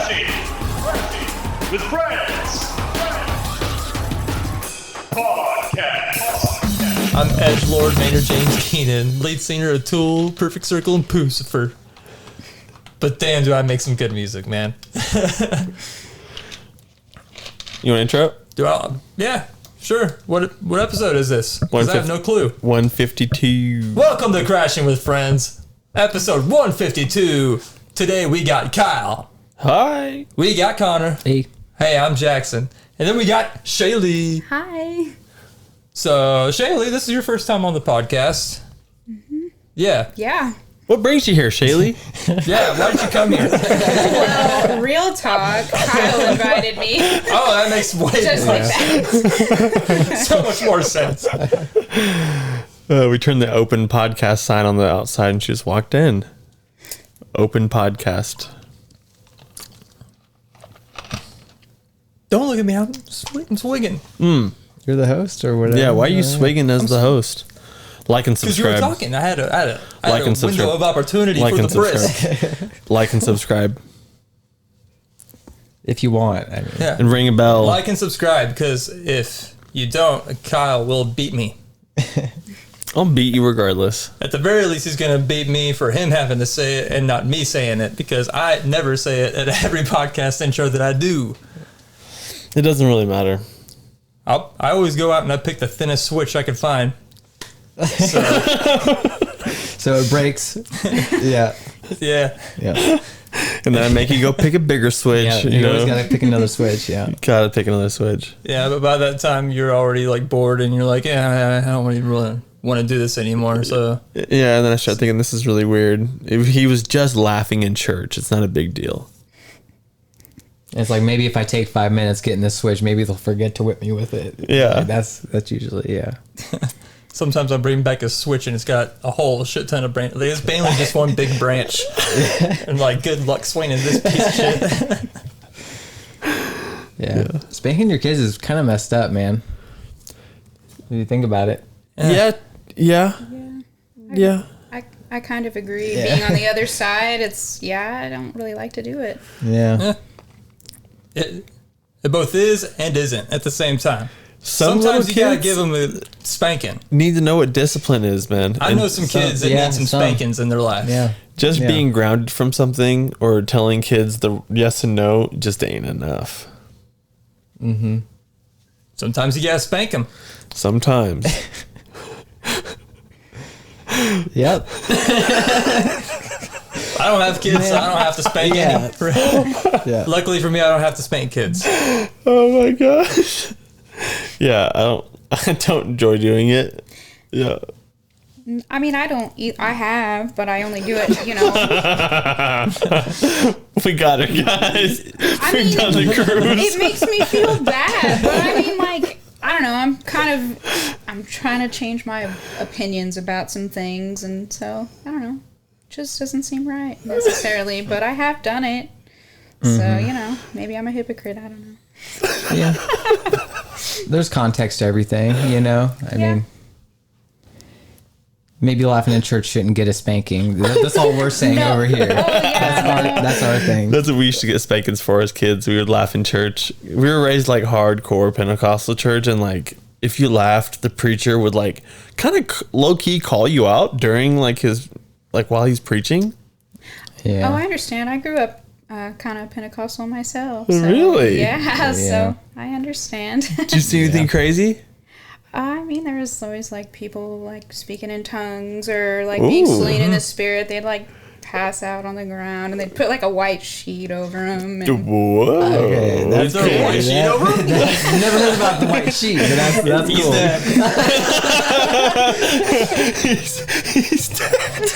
Crashing with Friends Podcast. I'm Edgelord Maynard James Keenan, lead singer of Tool, Perfect Circle, and Pucifer. But damn, do I make some good music, man. You want to intro? Yeah, sure. What episode is this? Because I have no clue. 152. Welcome to Crashing with Friends, episode 152. Today we got Kyle. Hi. We got Connor. Hey. Hey, I'm Jackson. And then we got Shalea. Hi. So, Shalea, this is your first time on the podcast. Mm-hmm. Yeah. Yeah. What brings you here, Shalea? Yeah, why did you come here? Well, real talk. Kyle invited me. Oh, that makes way Just like that. so much more sense. We turned the open podcast sign on the outside and she just walked in. Open podcast. Don't look at me. I'm swigging. You're the host or whatever? Yeah, why are you swigging as the host? Like and Because you were subscribe. talking. I had a Like and subscribe. window of opportunity Like for and the brisk. Like and subscribe. If you want. I mean. Yeah. And ring a bell. Like and subscribe, because if you don't, Kyle will beat me. I'll beat you regardless. At the very least, he's going to beat me for him having to say it and not me saying it, because I never say it at every podcast intro that I do. It doesn't really matter. I always go out and I pick the thinnest switch I can find. So it breaks. Yeah. Yeah. Yeah. And then I make you go pick a bigger switch. Yeah. You always got to pick another switch. Yeah. Gotta pick another switch. Yeah, but by that time, you're already like bored and you're like, yeah, I don't really want to do this anymore. So Yeah, and then I start thinking this is really weird. He was just laughing in church. It's not a big deal. It's like maybe if I take 5 minutes getting this switch, maybe they'll forget to whip me with it. Yeah. Like that's usually, yeah. sometimes I bring back a switch and it's got a whole shit ton of branch. It's mainly just one big branch. And like, good luck swinging this piece of shit. Yeah. Spanking your kids is kind of messed up, man. If you think about it. Yeah. I kind of agree. Yeah. Being on the other side, I don't really like to do it. Yeah. It both is and isn't at the same time. Some Sometimes you little gotta kids give them a spanking. need to know what discipline is, man. I know some kids that need some spankings in their life. Yeah. Just being grounded from something or telling kids the yes and no just ain't enough. Mm-hmm. Sometimes you gotta spank them. Sometimes. Yep. I don't have kids, so I don't have to spank Yeah. any. Yeah. Luckily for me, I don't have to spank kids. Oh my gosh. Yeah, I don't enjoy doing it. Yeah. I mean, I have, but I only do it, We got it, guys. I We've mean, done the cruise. it makes me feel bad, but I mean, like, I don't know, I'm trying to change my opinions about some things, and so, I don't know, just doesn't seem right necessarily, but I have done it, so, maybe I'm a hypocrite, I don't know. Yeah. There's context to everything, I mean, maybe laughing in church shouldn't get a spanking. That's all we're saying over here. That's our thing. That's what we used to get spankings for as kids. We would laugh in church. We were raised like hardcore Pentecostal church, and like if you laughed, the preacher would like kind of low key call you out during like his while he's preaching. Yeah. Oh, I understand. I grew up kind of Pentecostal myself. So, Really? Yeah, so I understand. Did you see anything crazy? I mean, there was always like people like speaking in tongues or like being slain in the spirit. They'd like pass out on the ground and they'd put like a white sheet over them. And Whoa. Okay, Is there a white sheet over him? Never heard about the white sheet, but that's He's cool. dead. He's dead.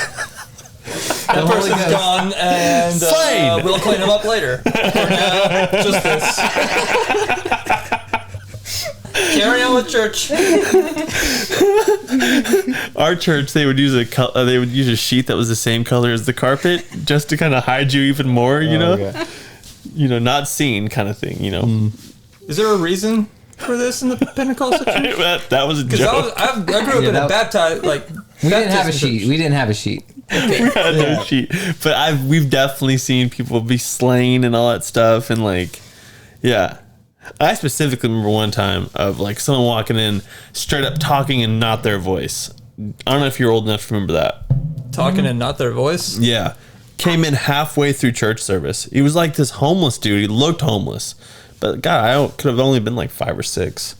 That person's gone, and Slain. we'll clean him up later. For now, just this. Carry on with church. Our church, they would use a sheet that was the same color as the carpet, just to kind of hide you even more. Okay. Not seen kind of thing. Is there a reason for this in the Pentecostal church? that was a Because joke. I grew up in a baptized We didn't have a sheet. We didn't have a sheet. We had no sheet. But we've definitely seen people be slain and all that stuff, and like, yeah. I specifically remember one time of like someone walking in straight up talking and not their voice. I don't know if you're old enough to remember that. Talking and not their voice? Yeah. Came in halfway through church service. He was like this homeless dude. He looked homeless. But God, I could have only been like 5 or 6.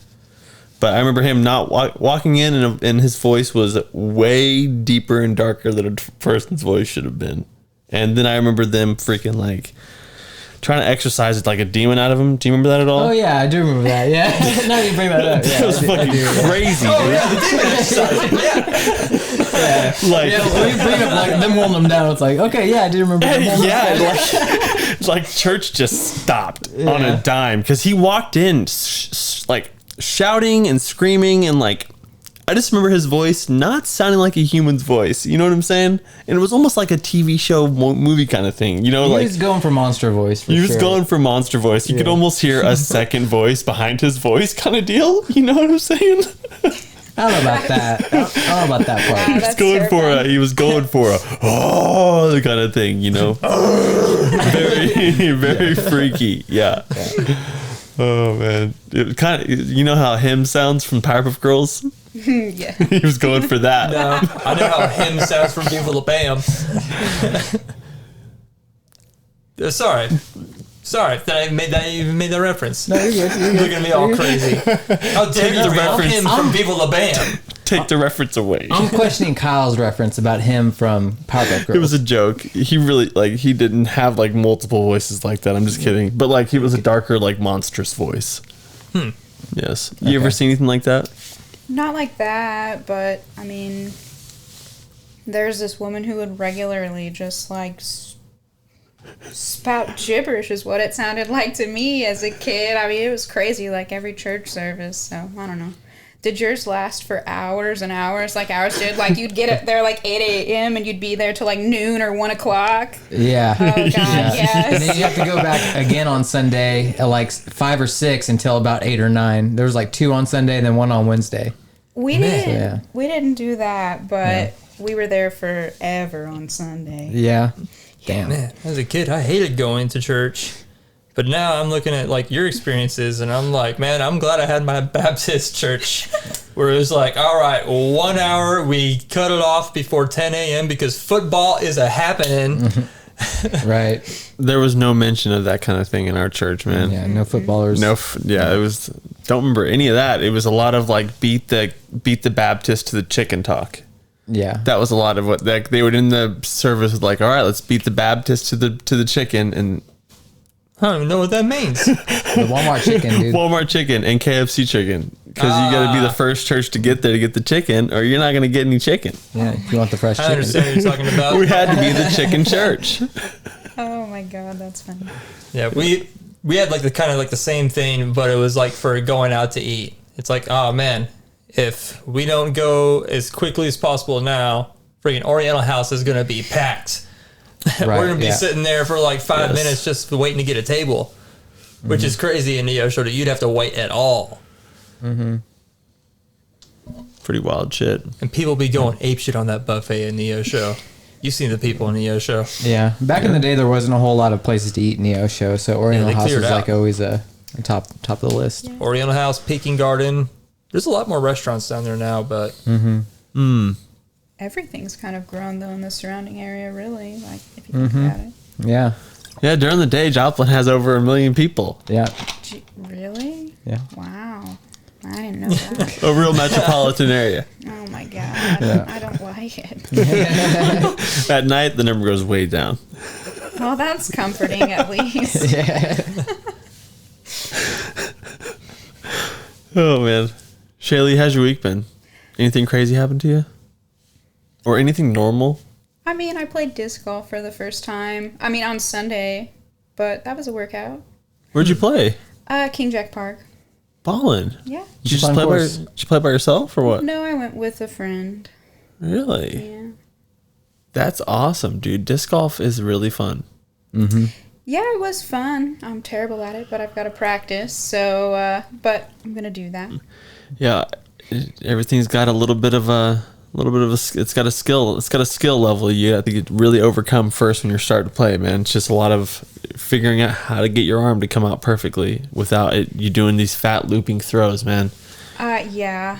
But I remember him not walking in, and his voice was way deeper and darker than a person's voice should have been. And then I remember them freaking like trying to exorcise like a demon out of him. Do you remember that at all? Oh yeah, I do remember that. Yeah, now you bring that up. Yeah, It was fucking crazy, dude. Like, Yeah, when you bring up like them holding them down, it's like, okay, yeah, I do remember them holding them down. like church just stopped on a dime because he walked in like shouting and screaming, and like I just remember his voice not sounding like a human's voice. You know what I'm saying? And it was almost like a TV show movie kind of thing. You know, He like was going for monster voice. he was going for monster voice. You could almost hear a second voice behind his voice kind of deal. You know what I'm saying? I don't know about that. I don't know about that part. Wow, He was going for a the kind of thing, you know. Very freaky. Yeah. Oh man, it kind of, you know how him sounds from Powerpuff Girls. Yeah. He was going for that. No, I know how him sounds from Viva La Bam. Sorry that I even made that reference. No, you're good. You're looking at me all crazy. How dare you the bring up reference. him from Viva La Bam? Take the reference away. I'm questioning Kyle's reference about him from Powerpuff Girls. It was a joke. He really he didn't have like multiple voices like that. I'm just kidding. But like he was a darker, like monstrous voice. Yes. You ever see anything like that? Not like that, but I mean, there's this woman who would regularly just like spout gibberish is what it sounded like to me as a kid. I mean, it was crazy, like every church service. So I don't know. Did yours last for hours and hours like ours did? Like you'd get up there like 8 a.m. and you'd be there till like noon or 1 o'clock? Yeah. Oh God, yes. And then you have to go back again on Sunday at like 5 or 6 until about 8 or 9. There was like 2 on Sunday and then 1 on Wednesday. We didn't do that, but we were there forever on Sunday. Yeah. Damn. Man, as a kid, I hated going to church. But now I'm looking at like your experiences, and I'm like, man, I'm glad I had my Baptist church where it was like, all right, 1 hour, we cut it off before 10 a.m. because football is a happening. Right. There was no mention of that kind of thing in our church, man. Yeah, no footballers. It was. Don't remember any of that. It was a lot of like beat the Baptist to the chicken talk. Yeah. That was a lot of what they would in the service was like. All right, let's beat the Baptist to the chicken, and I don't even know what that means. The Walmart chicken, dude. Walmart chicken and KFC chicken, because you got to be the first church to get there to get the chicken, or you're not going to get any chicken. Yeah, you want the fresh I chicken. understand what you're talking about. We had to be the chicken church. Oh my God, that's funny. Yeah, we had like the kind of like the same thing, but it was like for going out to eat. It's like, oh man, if we don't go as quickly as possible now, freaking Oriental House is gonna be packed. Right, We're gonna be sitting there for like 5 Yes. minutes just waiting to get a table, which is crazy in Neo Show that you'd have to wait at all. Pretty wild shit. And people be going apeshit on that buffet in Neo Show. You've seen the people in Neo Show. Yeah. Back in the day, there wasn't a whole lot of places to eat in Neo Show, so Oriental they House cleared was like out. always a top of the list. Oriental House, Peking Garden. There's a lot more restaurants down there now, but Everything's kind of grown though in the surrounding area, really. Like if you think about it. Yeah. Yeah, during the day, Joplin has over 1 million people. Yeah. Really? Yeah. Wow. I didn't know that. A real metropolitan area. Oh my God. Yeah. I don't like it. At night, the number goes way down. Well, that's comforting at least. Oh, man. Shalea, how's your week been? Anything crazy happened to you? Or anything normal? I mean, I played disc golf for the first time. I mean, on Sunday, but that was a workout. Where'd you play? King Jack Park. Ballin'. Yeah. Did you just fun play course. did you play by yourself or what? No, I went with a friend. Really? Yeah. That's awesome, dude. Disc golf is really fun. Yeah, it was fun. I'm terrible at it, but I've got to practice. So, but I'm gonna do that. Yeah, everything's got a little bit of a A little bit of it's got a skill. It's got a skill level you have to really overcome first when you're starting to play, man. It's just a lot of figuring out how to get your arm to come out perfectly without you doing these fat looping throws, man. Yeah,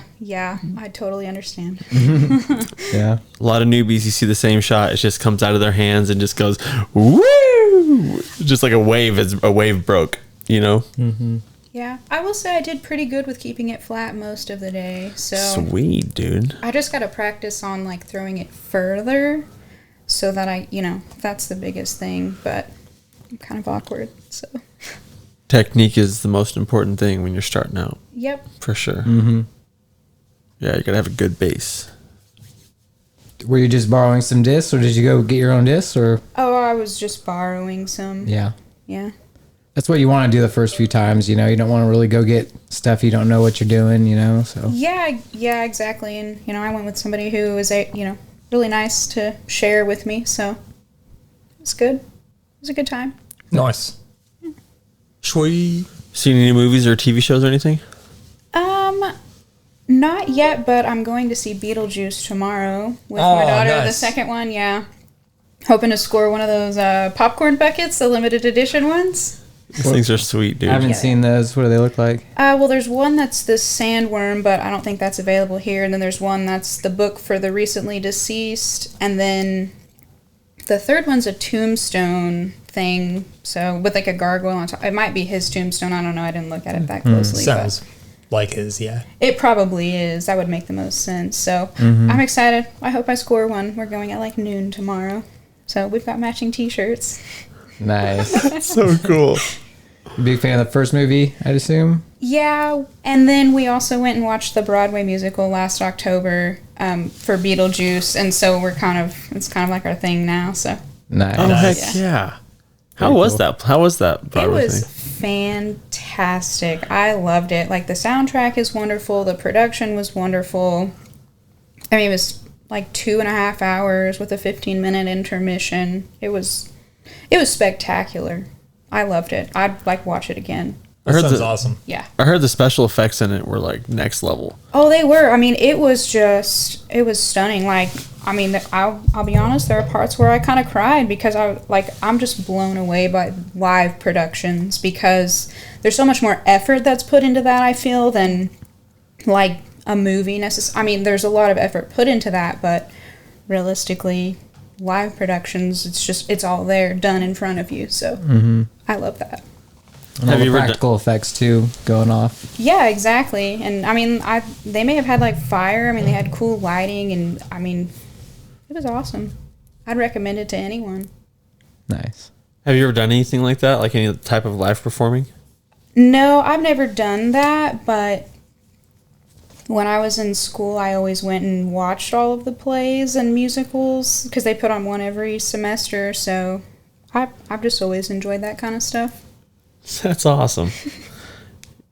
I totally understand. Yeah. A lot of newbies, you see the same shot, it just comes out of their hands and just goes woo, just like a wave broke, you know. Mm-hmm. Yeah, I will say I did pretty good with keeping it flat most of the day. So Sweet, dude. I just got to practice on like throwing it further, so that that's the biggest thing. But I'm kind of awkward, so. Technique is the most important thing when you're starting out. Yep. For sure. Mm-hmm. Yeah, you gotta have a good base. Were you just borrowing some discs, or did you go get your own discs, or? Oh, I was just borrowing some. Yeah. Yeah. That's what you want to do the first few times, you know. You don't want to really go get stuff you don't know what you're doing, you know. So. Yeah, exactly. And I went with somebody who was really nice to share with me. So it was good. It was a good time. Nice. Sweet. Seen any movies or TV shows or anything? Not yet, but I'm going to see Beetlejuice tomorrow with my daughter. Nice. The second one, yeah. Hoping to score one of those popcorn buckets, the limited edition ones. These things are sweet, dude. I haven't seen those. What do they look like? Well, there's one that's the sandworm, but I don't think that's available here. And then there's one that's the book for the recently deceased. And then the third one's a tombstone thing. So with like a gargoyle on top. It might be his tombstone. I don't know. I didn't look at it that closely. Sounds like his, yeah. It probably is. That would make the most sense. So I'm excited. I hope I score one. We're going at like noon tomorrow. So we've got matching t-shirts. Nice. So cool. Big fan of the first movie, I'd assume? Yeah, and then we also went and watched the Broadway musical last October for Beetlejuice, and so it's kind of like our thing now, so. Nice. Oh, Nice. heck yeah. How Very was cool. that? How was that It Broadway was thing? fantastic. I loved it. Like, the soundtrack is wonderful, the production was wonderful. I mean, it was like 2.5 hours with a 15-minute intermission. It was spectacular. I loved it. I'd like watch it again. That sounds the- awesome. Yeah. I heard the special effects in it were like next level. Oh, they were. I mean, it was stunning. Like, I mean, I'll be honest, there are parts where I kind of cried because I'm just blown away by live productions because there's so much more effort that's put into that, I feel, than like a movie I mean, there's a lot of effort put into that, but realistically, live productions, it's all there, done in front of you. So I love that. And all the practical effects, too, going off. Yeah, exactly. And, I mean, they may have had, like, fire. I mean, they had cool lighting, and, I mean, it was awesome. I'd recommend it to anyone. Nice. Have you ever done anything like that? Like any type of live performing? No, I've never done that, but when I was in school, I always went and watched all of the plays and musicals, because they put on one every semester, so I've just always enjoyed that kind of stuff. That's awesome.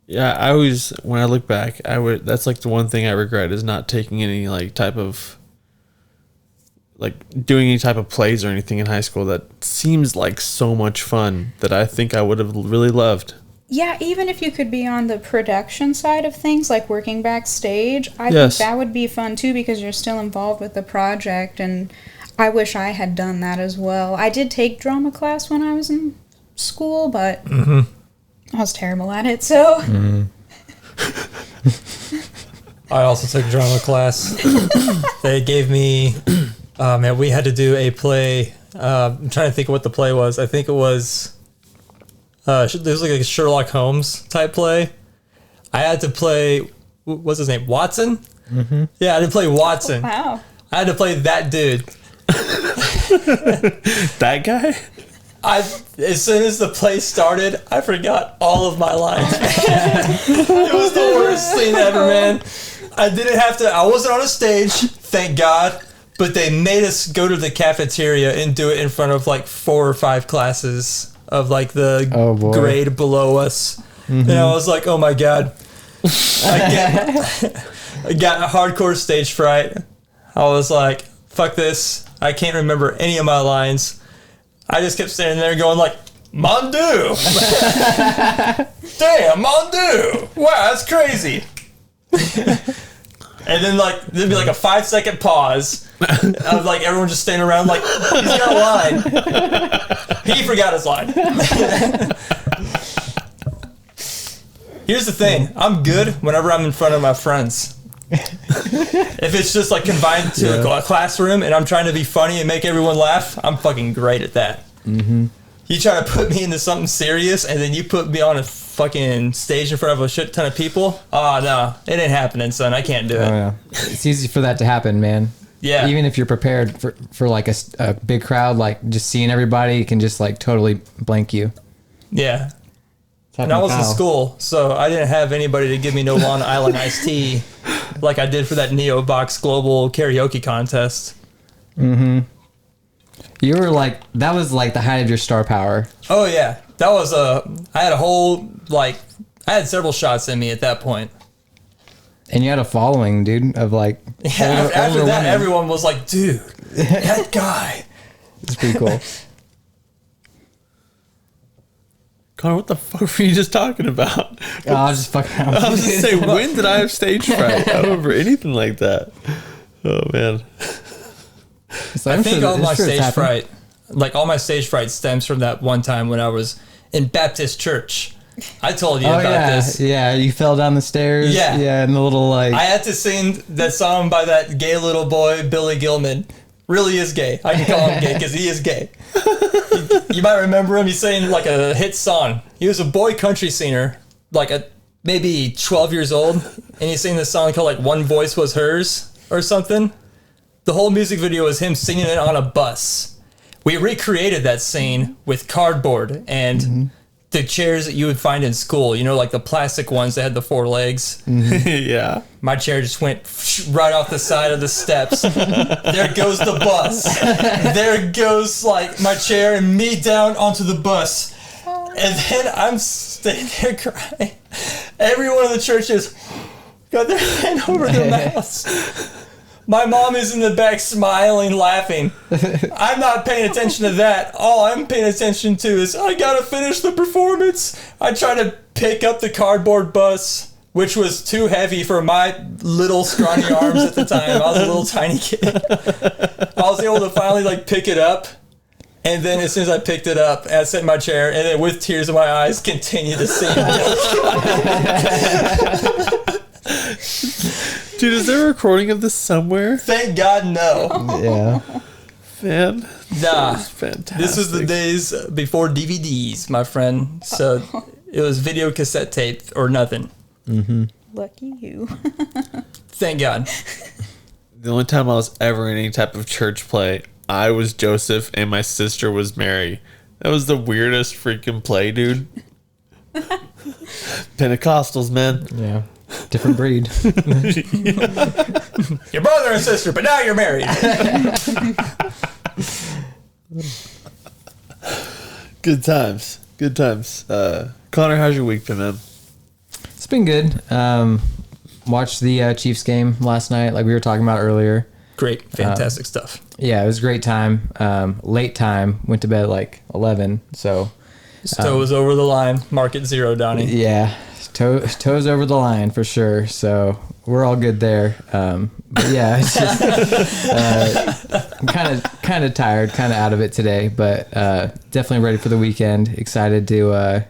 Yeah, I always, when I look back, that's like the one thing I regret is not taking any like type of, like doing any type of plays or anything in high school that seems like so much fun that I think I would have really loved. Yeah, even if you could be on the production side of things, like working backstage, I Yes. think that would be fun too because you're still involved with the project, and I wish I had done that as well. I did take drama class when I was in school, but I was terrible at it, so. I also took drama class. They gave me, we had to do a play. I'm trying to think of what the play was. I think it was, there was like a Sherlock Holmes type play. I had to play, what's his name? Watson? Mm-hmm. Yeah, I had to play Watson. Wow. I had to play that dude. That guy? As soon as the play started, I forgot all of my lines. It was the worst thing ever, man. I wasn't on a stage, thank God, but they made us go to the cafeteria and do it in front of like 4 or 5 classes of like the grade below us. And I was like, oh my God. I got a hardcore stage fright. I was like, fuck this. I can't remember any of my lines. I just kept standing there going like, Mon Dieu! Damn, Mon Dieu! Wow, that's crazy. And then like there'd be like a 5-second pause of like everyone just standing around like he's got a line. He forgot his line. Here's the thing: I'm good whenever I'm in front of my friends. If it's just like confined to a classroom and I'm trying to be funny and make everyone laugh, I'm fucking great at that. Mm-hmm. You try to put me into something serious and then you put me on a fucking stage in front of a shit ton of people. Oh no, it ain't happening, son. I can't do it. Oh, yeah. It's easy for that to happen, man. Yeah. Even if you're prepared for like a big crowd, like just seeing everybody can just like totally blank you. Yeah. And I was in school, so I didn't have anybody to give me no Long Island iced tea like I did for that Neo Box Global Karaoke Contest. Mm-hmm. You were like, that was like the height of your star power. Oh yeah, that was I had a whole I had several shots in me at that point. And you had a following, dude, of like. Yeah. After that, everyone was like, "Dude, that guy." It's pretty cool. Connor, what the fuck were you just talking about? Oh, I was just fucking around. I was just saying, when did I have stage fright? I don't remember anything like that. Oh man. I think all my stage fright, like all my stage fright, stems from that one time when I was in Baptist church. I told you about this. Yeah, you fell down the stairs. Yeah. Yeah, and the little like. I had to sing that song by that gay little boy, Billy Gilman. Really is gay. I can call him gay because he is gay. You might remember him. He's saying like a hit song. He was a boy country singer, like maybe 12 years old, and he sang this song called like "One Voice Was Hers" or something. The whole music video was him singing it on a bus. We recreated that scene with cardboard and the chairs that you would find in school. You know, like the plastic ones that had the 4 legs. Yeah. My chair just went right off the side of the steps. There goes the bus. There goes like my chair and me down onto the bus. And then I'm standing there crying. Everyone in the church has got their hand over their mouths. My mom is in the back smiling, laughing. I'm not paying attention to that. All I'm paying attention to is I gotta finish the performance. I try to pick up the cardboard bus, which was too heavy for my little scrawny arms at the time. I was a little tiny kid. I was able to finally like pick it up. And then as soon as I picked it up, I sat in my chair and then with tears in my eyes, continued to sing. Dude, is there a recording of this somewhere? Thank God, no. Yeah. Man. Nah. This is fantastic. This was the days before DVDs, my friend. So it was video cassette tape or nothing. Mm-hmm. Lucky you. Thank God. The only time I was ever in any type of church play, I was Joseph and my sister was Mary. That was the weirdest freaking play, dude. Pentecostals, man. Yeah. Different breed. Your brother and sister, but now you're married. Good times. Good times. Connor, how's your week been, man? It's been good. Watched the Chiefs game last night, like we were talking about earlier. Great. Fantastic stuff. Yeah, it was a great time. Late time. Went to bed at like 11. So. Toe was over the line. Market 0, Donnie. Yeah. Toes over the line for sure. So we're all good there. But yeah, it's just kind of tired, kind of out of it today, but definitely ready for the weekend. Excited to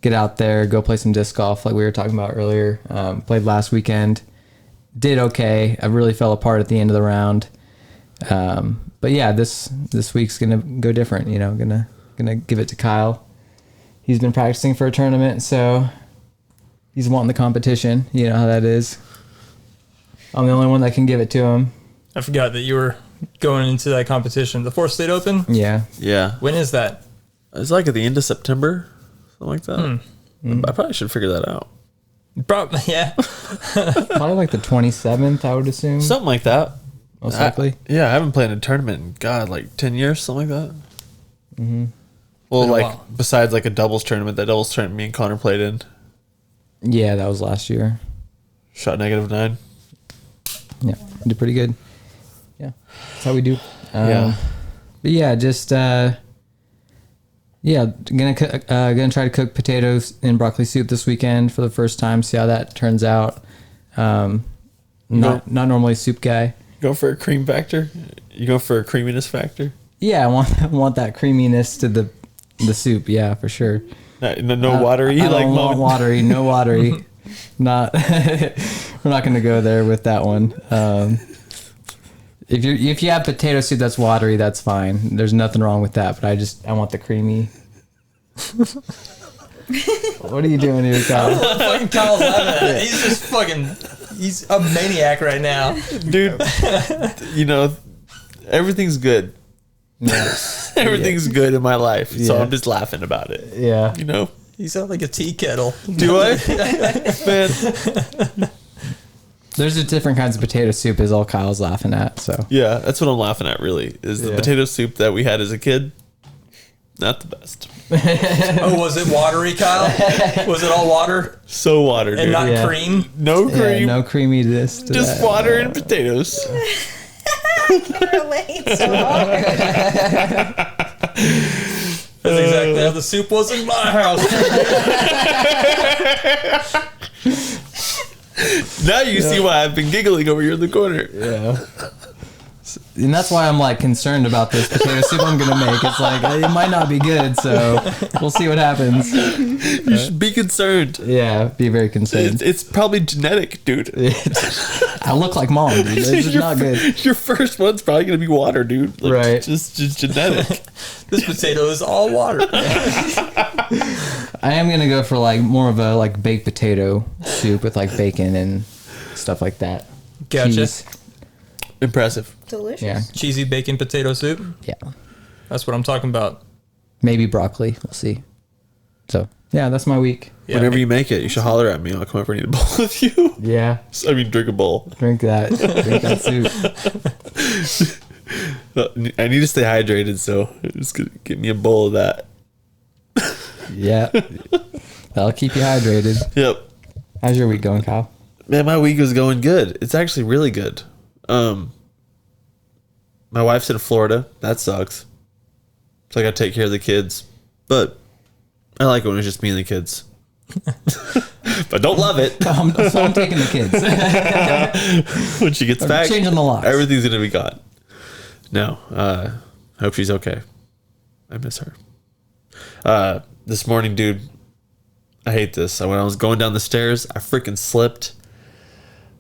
get out there, go play some disc golf like we were talking about earlier. Played last weekend, did okay. I really fell apart at the end of the round. But yeah, this week's gonna go different. You know, gonna give it to Kyle. He's been practicing for a tournament, so. He's wanting the competition. You know how that is. I'm the only one that can give it to him. I forgot that you were going into that competition. The 4th State Open? Yeah. Yeah. When is that? It's like at the end of September. Something like that. I probably should figure that out. Probably, yeah. Probably like the 27th, I would assume. Something like that. Most likely. Yeah, I haven't played in a tournament in, God, like 10 years, something like that. Mm-hmm. Well, Been a like, while. besides like a doubles tournament, that doubles tournament me and Connor played in. Yeah, that was last year. Shot -9. Yeah, did pretty good. Yeah, that's how we do. Yeah. But yeah, just gonna try to cook potatoes and broccoli soup this weekend for the first time. See how that turns out. Not normally a soup guy. Go for a cream factor? You go for a creaminess factor? Yeah, I want that creaminess to the soup. Yeah, for sure. No watery? I like don't want watery. No watery. Not. We're not going to go there with that one. If you have potato soup that's watery, that's fine. There's nothing wrong with that. But I want the creamy. What are you doing here, Kyle? Fucking Kyle's laughing at it. He's just fucking. He's a maniac right now, dude. Everything's good. Yeah. Everything's good in my life, so Yeah. I'm just laughing about it. Yeah. You sound like a tea kettle. Do I? Man. There's just different kinds of potato soup is all Kyle's laughing at. So Yeah, that's what I'm laughing at. Really, is the Yeah. potato soup that we had as a kid. Not the best. Oh, was it watery, Kyle? Was it all water So watered, and dude. not Yeah. cream? No cream. yeah, no creaminess. To just that. water and potatoes. Relate so hard. That's exactly how the soup was in my house. Now you see why I've been giggling over here in the corner. Yeah. And that's why I'm like concerned about this potato soup I'm gonna make. It's like it might not be good, so we'll see what happens. You should be concerned. Yeah, be very concerned. It's probably genetic, dude. I look like mom, dude. This is not good. Your first one's probably gonna be water, dude. Like, Right. Just genetic. This potato is all water. I am gonna go for like more of a like baked potato soup with like bacon and stuff like that. Gotcha. Cheese. Impressive. Delicious. Yeah, Cheesy bacon potato soup. yeah. That's what I'm talking about. Maybe broccoli. We'll see. So yeah, that's my week. Yeah, Whenever you make it, you should holler at me. I'll come over and eat a bowl with you. Yeah, Drink a bowl. drink that soup. I need to stay hydrated, so just get me a bowl of that. Yeah, that'll keep you hydrated. Yep. How's your week going, Kyle? Man, my week was going good. It's actually really good. My wife's in Florida. That sucks. So I gotta take care of the kids. But I like it when it's just me and the kids. But don't love it. So I'm taking the kids. When she gets back, changing the locks. everything's gonna be gone. No, I hope she's okay. I miss her. This morning, dude, I hate this. When I was going down the stairs, I freaking slipped.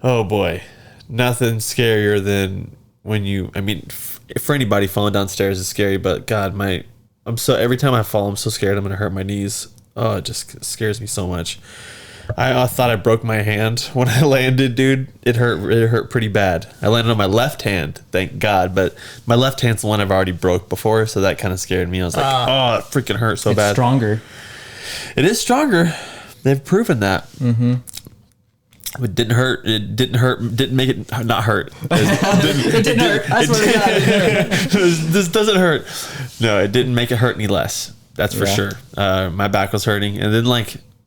Oh boy, nothing scarier than when for anybody falling downstairs is scary, but God, every time I fall, I'm so scared I'm gonna hurt my knees. Oh, it just scares me so much. I thought I broke my hand when I landed, dude. It hurt pretty bad. I landed on my left hand, thank God, but my left hand's the one I've already broke before, so that kind of scared me. I was like, oh, it freaking hurt so It's bad. stronger. It is stronger. They've proven that. Mm-hmm. It didn't hurt. Didn't make it not hurt. It didn't hurt. I swear to God, it didn't hurt. This doesn't hurt. No, it didn't make it hurt any less. That's for Yeah. sure. My back was hurting, and then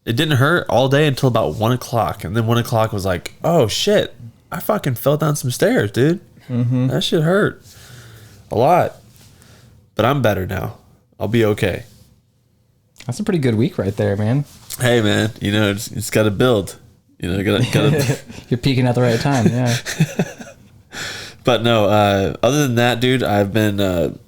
it didn't hurt all day until about 1 o'clock, and then 1 o'clock was like, oh shit, I fucking fell down some stairs, dude. Mm-hmm. That shit hurt a lot, but I'm better now. I'll be okay. That's a pretty good week right there, man. Hey man, it's got to build. Gotta. You're peaking at the right time. Yeah. But no, other than that, dude, I've been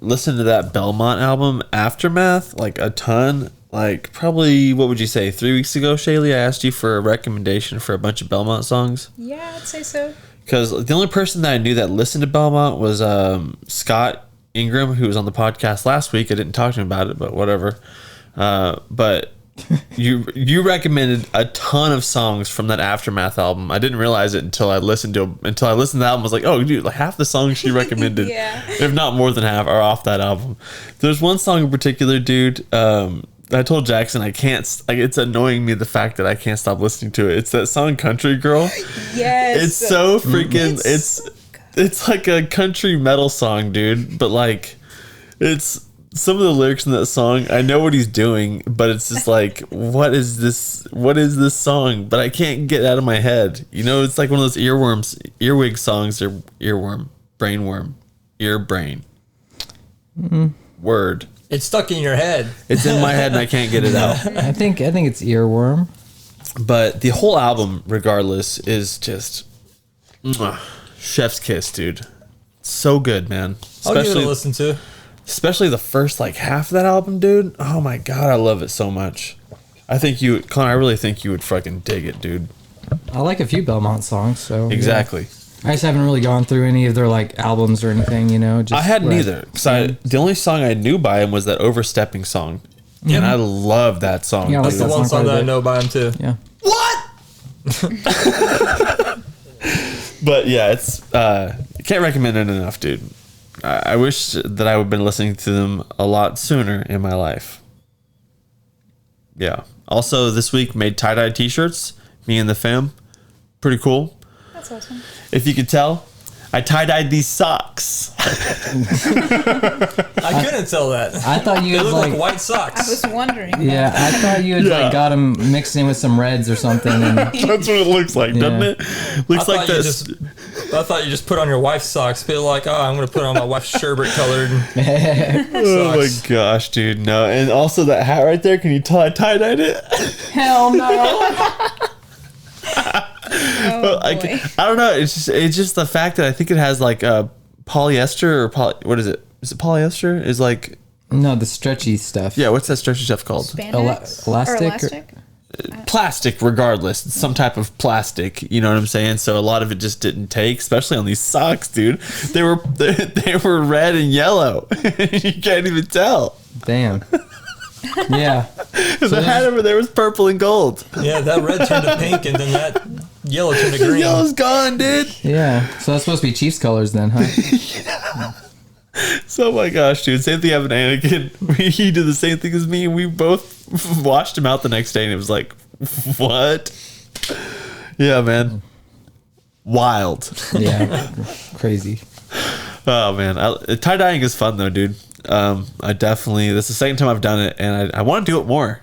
listening to that Belmont album, Aftermath, like a ton. Like probably, what would you say, 3 weeks ago, Shalea, I asked you for a recommendation for a bunch of Belmont songs. Yeah, I'd say so. Because the only person that I knew that listened to Belmont was Scott Ingram, who was on the podcast last week. I didn't talk to him about it, but whatever. But you recommended a ton of songs from that Aftermath album. I didn't realize it until I listened to the album. I was like, oh, dude, like half the songs she recommended, Yeah. if not more than half, are off that album. There's one song in particular, dude. I told Jackson I can't. It's annoying me the fact that I can't stop listening to it. It's that song "Country Girl." Yes. It's so freaking. It's like a country metal song, dude. But like, it's some of the lyrics in that song. I know what he's doing, but it's just like, what is this? What is this song? But I can't get it out of my head. It's like one of those earwig songs, or brainworm, ear brain. Mm-hmm. Word. It's stuck in your head. It's in my head and I can't get it out. I think it's earworm. But the whole album, regardless, is just Mwah. Chef's kiss, dude. So good, man. I'll give it a listen to. Especially the first like half of that album, dude. Oh my god, I love it so much. I think you, Connor. I really think you would fucking dig it, dude. I like a few Belmont songs, so Exactly. yeah. I just haven't really gone through any of their like albums or anything, you know. Just I hadn't what either. Cause the only song I knew by him was that Overstepping song, and I love that song. Yeah, I like That's the that one song song quite a that I bit. know by him too. Yeah. What? But yeah, it's can't recommend it enough, dude. I wish that I would have been listening to them a lot sooner in my life. Yeah. Also, this week made tie-dye t-shirts. Me and the fam. Pretty cool. That's awesome. If you could tell, I tie-dyed these socks. I couldn't tell that. I thought you They had look like like, white socks. I was wondering. yeah, I thought you had Yeah. like got them mixed in with some reds or something. And That's what it looks like, doesn't Yeah. it? Looks like this. I thought you just put on your wife's socks. Feel like, oh, I'm gonna put on my wife's sherbet colored Oh my socks. gosh, dude, no. And also that hat right there, can you tell I tie-dyed it? hell no. Oh, I, boy. I don't know. It's just the fact that I think it has like polyester or what is it? Is it polyester? Is like No, the stretchy stuff. yeah. What's that stretchy stuff called? Spandex? Elastic Or or- elastic? Plastic, regardless. It's some type of plastic. You know what I'm saying? So a lot of it just didn't take, especially on these socks, dude. They were red and yellow. You can't even tell. Damn. Yeah. The hat over there was purple and gold. Yeah, that red turned to pink, and then that yellow turned to green. Yellow's gone, dude. Yeah. So that's supposed to be Chiefs colors then, huh? So, oh my gosh, dude. Same thing happened to Anakin. He did the same thing as me, and we both washed him out the next day, and it was like, what? Yeah, man. Wild. Yeah. Crazy. Oh, man. Tie-dyeing is fun, though, dude. I definitely, that's the second time I've done it, and I want to do it more.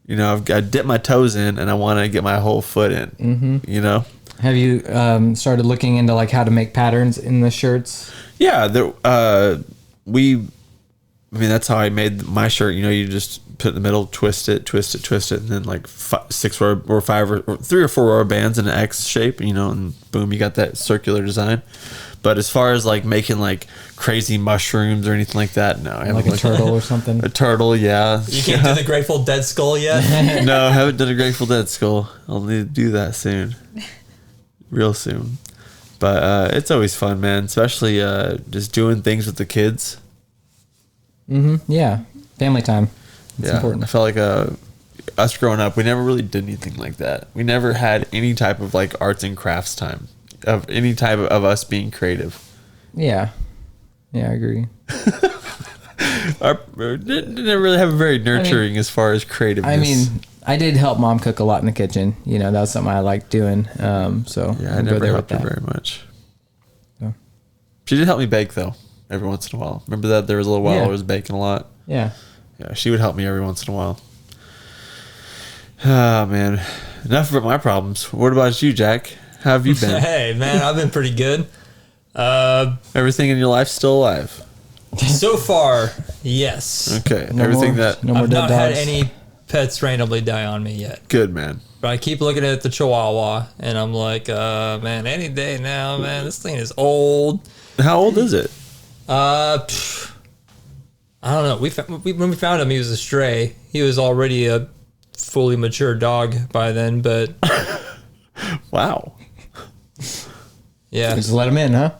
You know, I dipped my toes in, and I want to get my whole foot in, you know? Have you started looking into like how to make patterns in the shirts? Yeah, I mean, that's how I made my shirt. You know, you just put it in the middle, twist it, and then like 6 or 5 or 3 or 4 rubber bands in an X shape, you know, and boom, you got that circular design. But as far as like making like crazy mushrooms or anything like that, no. I haven't Like a looked- turtle or something? A turtle, yeah. You can't do the Grateful Dead skull yet. No, I haven't done a Grateful Dead skull. I'll need to do that soon. Real soon. But it's always fun, man. Especially just doing things with the kids. Yeah. Family time. It's I important. felt like us growing up, we never really did anything like that. We never had any type of like arts and crafts time of any type of us being creative. Yeah. Yeah, I agree. Didn't really have a very nurturing as far as creativeness. I mean, I did help mom cook a lot in the kitchen. You know, that was something I liked doing. So yeah, I I'll go never there helped her with that. very much. So. She did help me bake though, every once in a while. Remember that there was a little while Yeah. I was baking a lot. Yeah. Yeah, she would help me every once in a while. Ah, man. Enough about my problems. What about you, Jack? How have you been? Hey, man, I've been pretty good. Everything in your life still alive? So far, yes. Okay. No Everything more, that... no more I've dead not dogs. had any pets randomly die on me yet. Good, man. But I keep looking at the Chihuahua, and I'm like, man, any day now, man, this thing is old. How old is it? I don't know. When we found him, he was a stray. He was already a fully mature dog by then, but Wow. yeah. Just let him in, huh?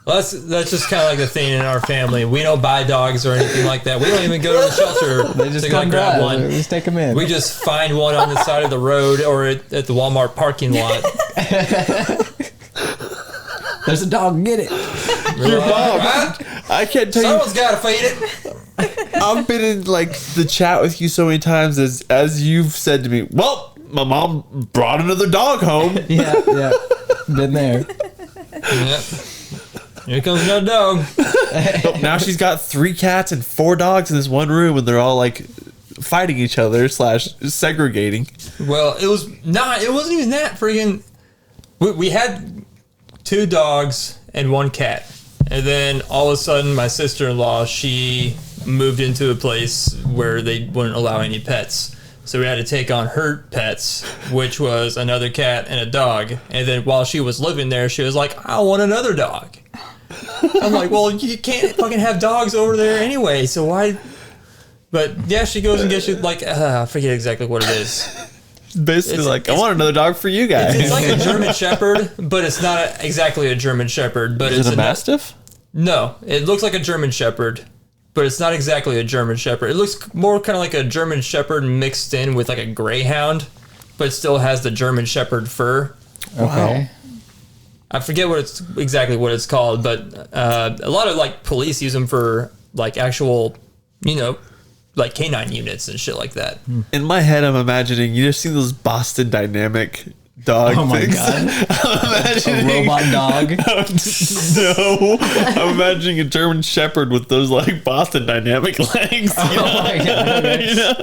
Well, that's just kind of like the thing in our family. We don't buy dogs or anything like that. We don't even go to the shelter They just to come grab by. one. Just take him in. We just find one on the side of the road or at the Walmart parking lot. There's a dog. Get it. Your I can't tell Someone's got to feed it. I've been in like the chat with you so many times as you've said to me, well, my mom brought another dog home. Yeah. Yeah. Been there. Yep. Here comes another dog. Now she's got 3 cats and 4 dogs in this one room, and they're all like fighting each other / segregating. Well, it wasn't even that freaking. We had 2 dogs and 1 cat. And then all of a sudden, my sister-in-law, she moved into a place where they wouldn't allow any pets. So we had to take on her pets, which was another cat and a dog. And then while she was living there, she was like, I want another dog. I'm like, well, you can't fucking have dogs over there anyway, so why? But yeah, she goes and gets you, like, I forget exactly what it is. Basically, I want another dog for you guys. It's like a German Shepherd, but it's not exactly a German Shepherd. But Is it's it a Mastiff? No, it looks like a German Shepherd, but it's not exactly a German Shepherd. It looks more kind of like a German Shepherd mixed in with like a Greyhound, but it still has the German Shepherd fur. Okay. I forget exactly what it's called, but a lot of like police use them for like actual, like canine units and shit like that. In my head, I'm imagining you just see those Boston Dynamic dog Oh my things. God. I'm A imagining robot dog. No, I'm imagining a German Shepherd with those like Boston Dynamic legs. Oh my God. You know?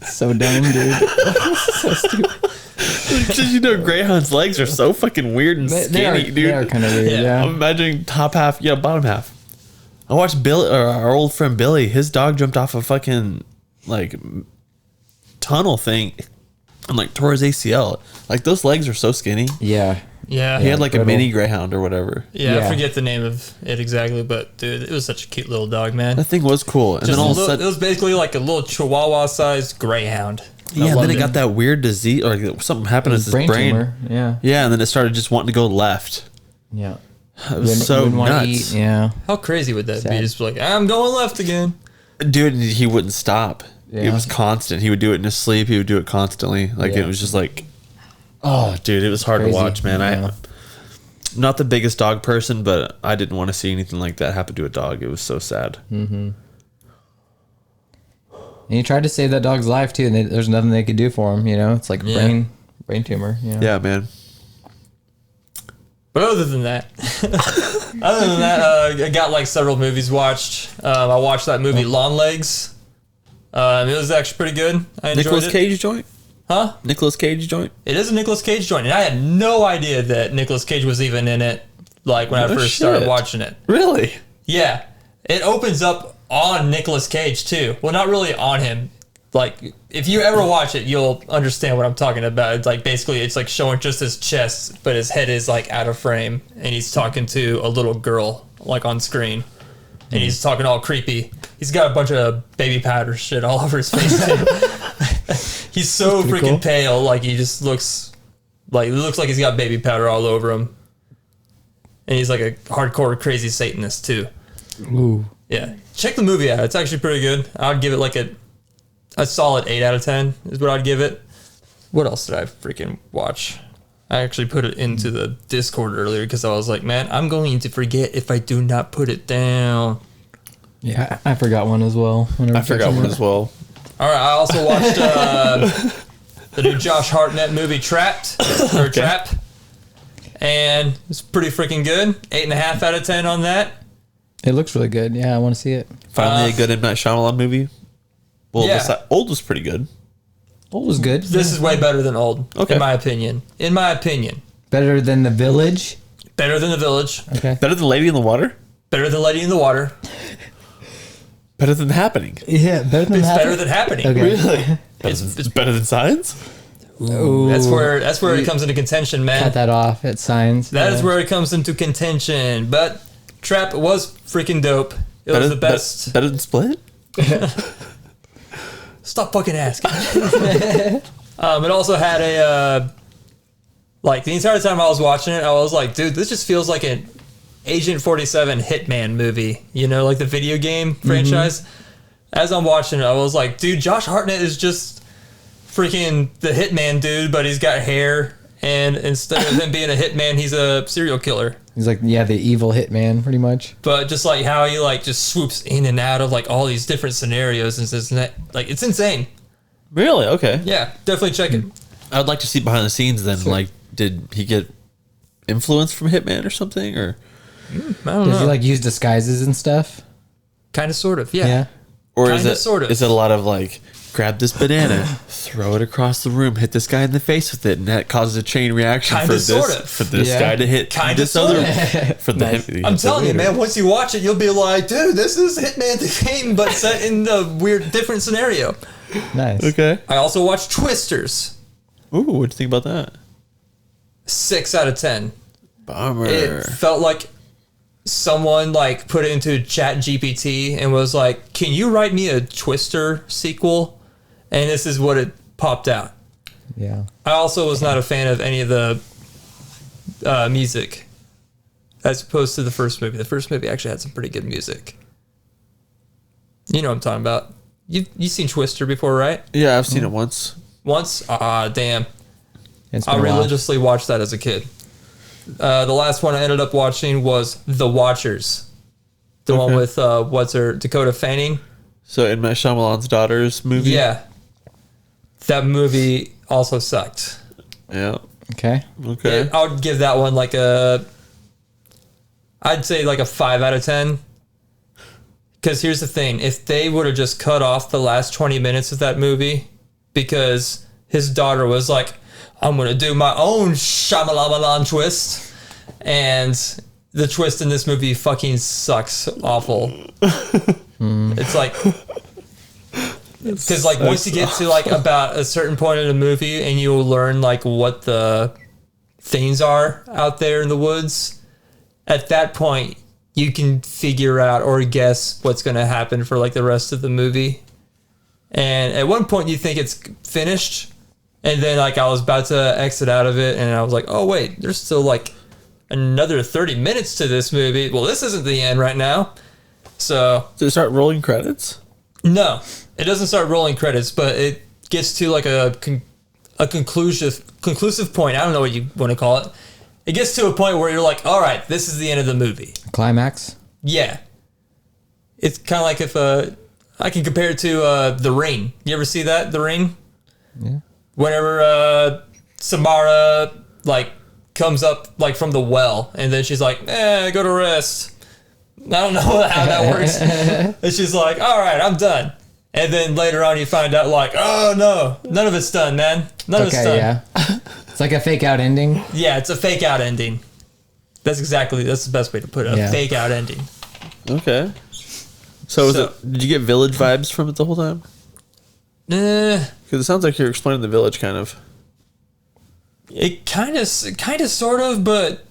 So dumb, dude. So stupid. Just, Greyhound's legs are so fucking weird and skinny, dude. They are kind of weird, yeah. I'm imagining top half, bottom half. I watched Bill, or our old friend Billy. His dog jumped off a fucking like tunnel thing and like tore his ACL. Like those legs are so skinny. Yeah. Yeah. He had like a Little. mini Greyhound or whatever. Yeah, I Yeah. forget the name of it exactly, but dude, it was such a cute little dog, man. That thing was cool. And Just then all a of a little, sudden, it was basically like a little Chihuahua-sized Greyhound. I yeah, and then loved it got that weird disease, or like something happened to his brain. tumor. Yeah. Yeah, and then it started just wanting to go left. Yeah. It was so Wouldn't wanna nuts. eat, yeah. How crazy would that be? Sad. Just like, I'm going left again. Dude, and he wouldn't stop. It Yeah. was constant. He would do it in his sleep. He would do it constantly. Like Yeah. it was just like, oh, dude, it was hard Crazy. to watch, man. Yeah. I'm not the biggest dog person, but I didn't want to see anything like that happen to a dog. It was so sad. And he tried to save that dog's life too, and there's nothing they could do for him. It's like Yeah. brain tumor. Yeah, man. But other than that, I got like several movies watched. I watched that movie Long Legs. It was actually pretty good. I enjoyed Nicolas it. Cage joint? Huh? Nicolas Cage joint? It is a Nicolas Cage joint, and I had no idea that Nicolas Cage was even in it. Like when I No first shit. started watching it. Really? Yeah, it opens up on Nicolas Cage too. Well, not really on him. Like if you ever watch it, you'll understand what I'm talking about. It's like basically it's like showing just his chest, but his head is like out of frame, and he's talking to a little girl like on screen, and he's talking all creepy. He's got a bunch of baby powder shit all over his face too. He's so freaking cool. pale, like he just looks like he's got baby powder all over him, and he's like a hardcore crazy Satanist too. Ooh. Yeah, check the movie out. It's actually pretty good. I'd give it like a solid 8 out of 10 is what I'd give it. What else did I freaking watch? I actually put it into the Discord earlier because I was like, man, I'm going to forget if I do not put it down. Yeah, I forgot one as well. I forgot one as well. All right, I also watched the new Josh Hartnett movie Trapped, or Trap, and it's pretty freaking good. 8.5 out of 10 on that. It looks really good. Yeah, I want to see it. Finally, a good M. Night Shyamalan movie. Well, Yeah. Old was pretty good. Old was good. This is way better than Old, Okay. in my opinion. In my opinion. Better than The Village. Better than The Village. Okay. Better than Lady in the Water? Better than Lady in the Water. Better than Happening? Yeah, better than It's that. better than Happening. Okay. Really? It's Better than Science? Ooh, That's where it comes into contention, man. cut that off at Signs. That is where it comes into contention. But Trap was freaking dope. It was the best. Better than Split? Stop fucking asking. It also had a like the entire time I was watching it, I was like, dude, this just feels like an Agent 47 Hitman movie. Like the video game franchise. As I'm watching it, I was like, dude, Josh Hartnett is just freaking the Hitman dude, but he's got hair, and instead of him being a hitman, he's a serial killer. He's like, the evil hitman, pretty much. But just like how he like just swoops in and out of like all these different scenarios and says that like it's insane. Really? Okay. Yeah, definitely check it. I would like to see behind the scenes then. Like, did he get influence from Hitman or something? Or I don't Does he know. like use disguises and stuff? Kind of, sort of. Yeah. or is Kinda, it sort of. is it a lot of like grab this banana, throw it across the room, hit this guy in the face with it, and that causes a chain reaction Kinda, sorta. for this Yeah. guy to hit Kinda, this other sorta. for the Nice. I'm telling you, man, once you watch it, you'll be like, dude, this is Hitman the game, but set in a weird, different scenario. Nice. Okay. I also watched Twisters. Ooh, what do you think about that? 6 out of 10. Bummer. It felt like someone like put it into Chat GPT and was like, can you write me a Twister sequel? And this is what it popped out. Yeah. I also was not a fan of any of the music as opposed to the first movie. The first movie actually had some pretty good music. You know what I'm talking about. You've seen Twister before, right? Yeah, I've seen it once. Once? Ah, damn. It's been I a while. religiously watched that as a kid. The last one I ended up watching was The Watchers. The one with, Dakota Fanning? So in my Shyamalan's Daughters movie. Yeah. That movie also sucked. Yeah. Okay. Okay. I would give that one like I'd say like a 5 out of 10. Because here's the thing. If they would have just cut off the last 20 minutes of that movie, because his daughter was like, I'm going to do my own Shyamalan twist. And the twist in this movie fucking sucks awful. It's like... Because like once you get to like about a certain point in the movie and you'll learn like what the things are out there in the woods, at that point you can figure out or guess what's going to happen for like the rest of the movie. And at one point you think it's finished, and then like I was about to exit out of it and I was like, oh wait, there's still like another 30 minutes to this movie. Well, this isn't the end right now. So Does it start rolling credits? no, it doesn't start rolling credits, but it gets to like a conclusive point. I don't know what you want to call it. It gets to a point where you're like, all right, this is the end of the movie. Climax. Yeah. It's kind of like if I can compare it to The Ring. You ever see that, The Ring? Yeah. Whenever Samara like comes up like from the well, and then she's like, go to rest. I don't know how that works. And she's like, all right, I'm done. And then later on you find out like, oh no, none of it's done, man. None of it's done. Yeah. It's like a fake out ending. Yeah, it's a fake out ending. That's the best way to put it. A Yeah. fake out ending. Okay. So, did you get Village vibes from it the whole time? Because it sounds like you're explaining the Village kind of. It kind of sort of, but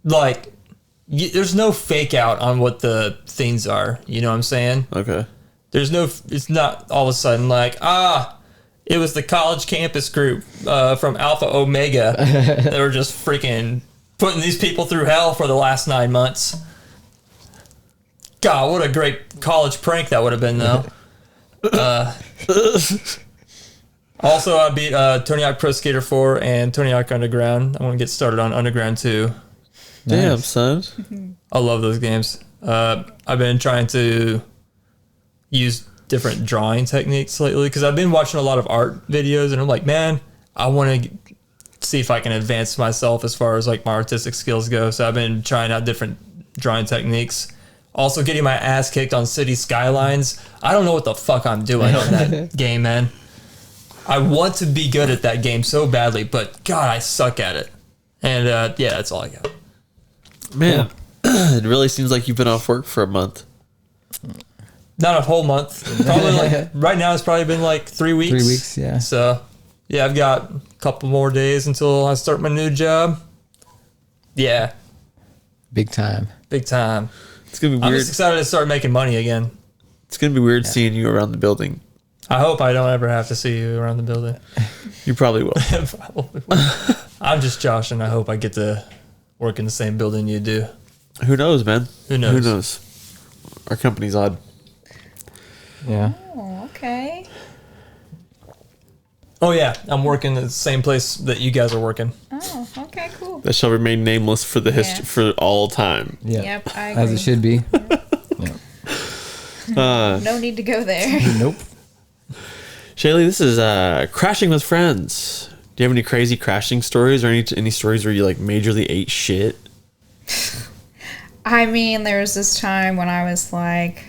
like there's no fake out on what the things are. You know what I'm saying? Okay. It's not all of a sudden like, it was the college campus group from Alpha Omega that were just freaking putting these people through hell for the last 9 months. God, what a great college prank that would have been, though. Also, I beat Tony Hawk Pro Skater 4 and Tony Hawk Underground. I want to get started on Underground 2. Damn, son. I love those games. I've been trying to use different drawing techniques lately because I've been watching a lot of art videos, and I'm like, man, I want to see if I can advance myself as far as like my artistic skills go. So I've been trying out different drawing techniques. Also getting my ass kicked on City Skylines. I don't know what the fuck I'm doing on that game, man. I want to be good at that game so badly, but God, I suck at it. And yeah, that's all I got. Man, it really seems like you've been off work for a month. Not a whole month. Probably like right now it's probably been like 3 weeks. 3 weeks, yeah. So yeah, I've got a couple more days until I start my new job. Yeah. Big time. Big time. It's gonna be I'm weird. just excited to start making money again. It's gonna be weird seeing you around the building. I hope I don't ever have to see you around the building. You probably will. Probably will. I'm just Josh, and I hope I get to work in the same building you do. Who knows, man? Who knows? Who knows? Our company's odd. Yeah. Oh, okay. Oh yeah, I'm working at the same place that you guys are working. Oh, okay, cool. That shall remain nameless for the history for all time. Yeah. Yep, I agree. As it should be. No need to go there. Nope. Shalea, this is crashing with friends. Do you have any crazy crashing stories or any stories where you like majorly ate shit? I mean, there was this time when I was like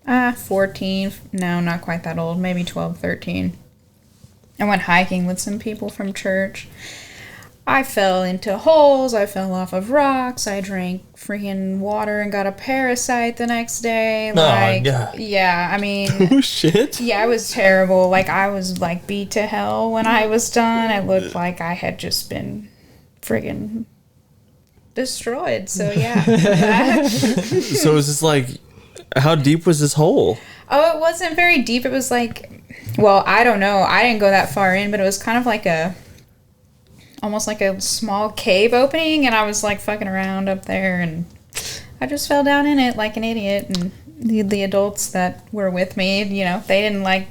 14. No, not quite that old. Maybe 12, 13. I went hiking with some people from church. I fell into holes. I fell off of rocks. I drank freaking water and got a parasite the next day. Like, God. yeah, I mean, Oh shit. yeah, it was terrible. Like, I was like beat to hell when I was done. It looked like I had just been friggin' destroyed. So yeah. So is this like, how deep was this hole? Oh, it wasn't very deep. It was like, well, I don't know. I didn't go that far in, but it was kind of like almost like a small cave opening, and I was like fucking around up there, and I just fell down in it like an idiot. And the adults that were with me, you know, they didn't like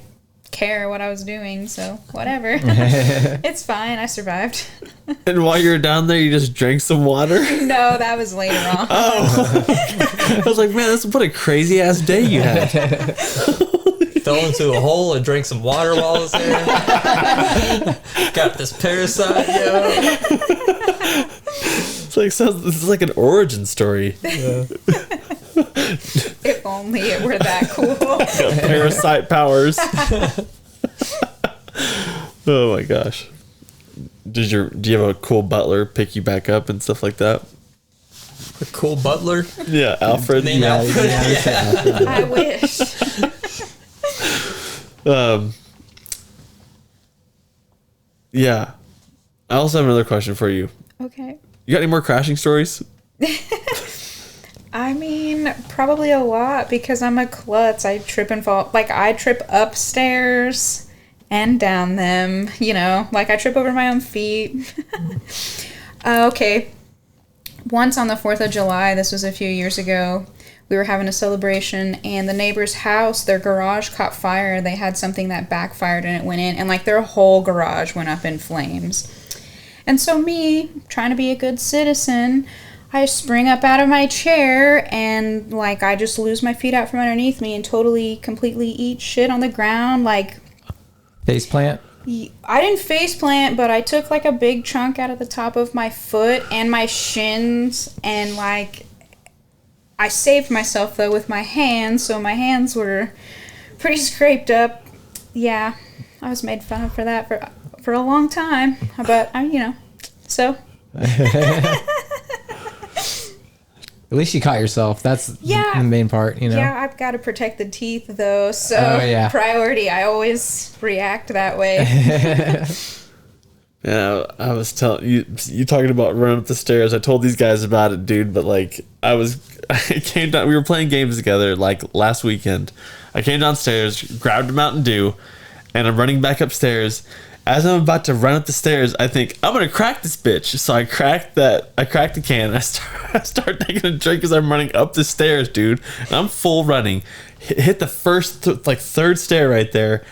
care what I was doing, so whatever. It's fine. I survived. And while you were down there, you just drank some water? No, that was later on. I was like, man, what a crazy ass day you had. Fell into a hole and drank some water while I was there. Got this parasite, yo. It's like an origin story. If only it were that cool. Parasite powers. Oh my gosh. Do you have a cool butler pick you back up and stuff like that? A cool butler. Yeah, Alfred. Name Alfred. Yeah. I wish. Yeah. I also have another question for you. Okay. You got any more crashing stories? I mean, probably a lot because I'm a klutz. I trip and fall. Like, I trip upstairs and down them, you know. Like, I trip over my own feet. Okay. Once on the 4th of July, this was a few years ago, we were having a celebration, and the neighbor's house, their garage caught fire. They had something that backfired, and it went in, and, like, their whole garage went up in flames. And so me, trying to be a good citizen, I spring up out of my chair and, like, I just lose my feet out from underneath me and totally, completely eat shit on the ground. Like, Face plant. I didn't face plant, but I took, like, a big chunk out of the top of my foot and my shins. And, like, I saved myself, though, with my hands. So my hands were pretty scraped up. Yeah, I was made fun of for that for a long time. But, you know, so... At least you caught yourself. That's Yeah. the main part, you know? Yeah, I've got to protect the teeth, though, so Oh, yeah. priority. I always react that way. Yeah, I was telling you talking about running up the stairs. I told these guys about it, dude, but like I came down, we were playing games together like last weekend. I came downstairs, grabbed a Mountain Dew, and I'm running back upstairs. As I'm about to run up the stairs, I think I'm gonna crack this bitch. So I cracked the can. I start taking a drink as I'm running up the stairs, dude. And I'm full running. Hit the first third stair right there,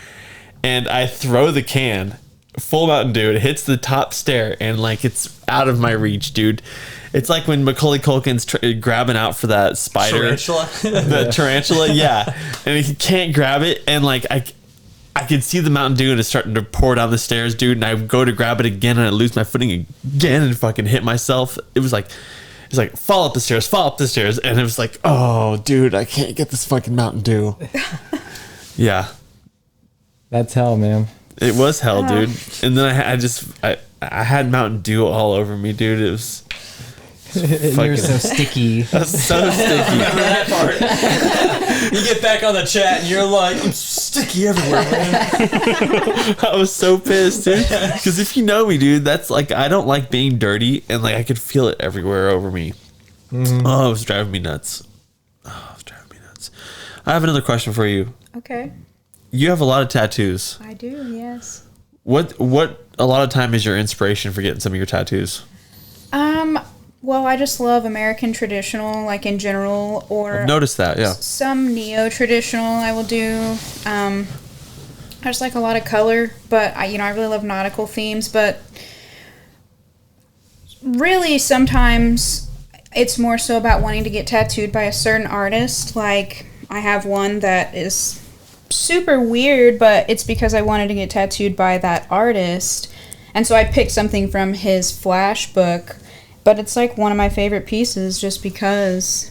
and I throw the can, full Mountain Dew. It hits the top stair, and like it's out of my reach, dude. It's like when Macaulay Culkin's grabbing out for that spider, Tarantula. the tarantula, yeah, and he can't grab it, and like I can see the Mountain Dew and it's starting to pour down the stairs, dude. And I go to grab it again and I lose my footing again and fucking hit myself. It's like, fall up the stairs. And it was like, oh, dude, I can't get this fucking Mountain Dew. Yeah. That's hell, man. It was hell, dude. And then I had Mountain Dew all over me, dude. It was You're so sticky. so sticky. Remember that part? You get back on the chat and you're like, I'm sticky everywhere, man. I was so pissed, dude. Because if you know me, dude, that's like, I don't like being dirty, and like I could feel it everywhere over me. Oh, it was driving me nuts. I have another question for you. Okay. You have a lot of tattoos. I do, yes. What a lot of time is your inspiration for getting some of your tattoos? Well, I just love American traditional, like in general, or I've noticed that, yeah. some neo-traditional I will do. I just like a lot of color, but I really love nautical themes, but really sometimes it's more so about wanting to get tattooed by a certain artist. Like, I have one that is super weird, but it's because I wanted to get tattooed by that artist. And so I picked something from his Flash book, but it's like one of my favorite pieces just because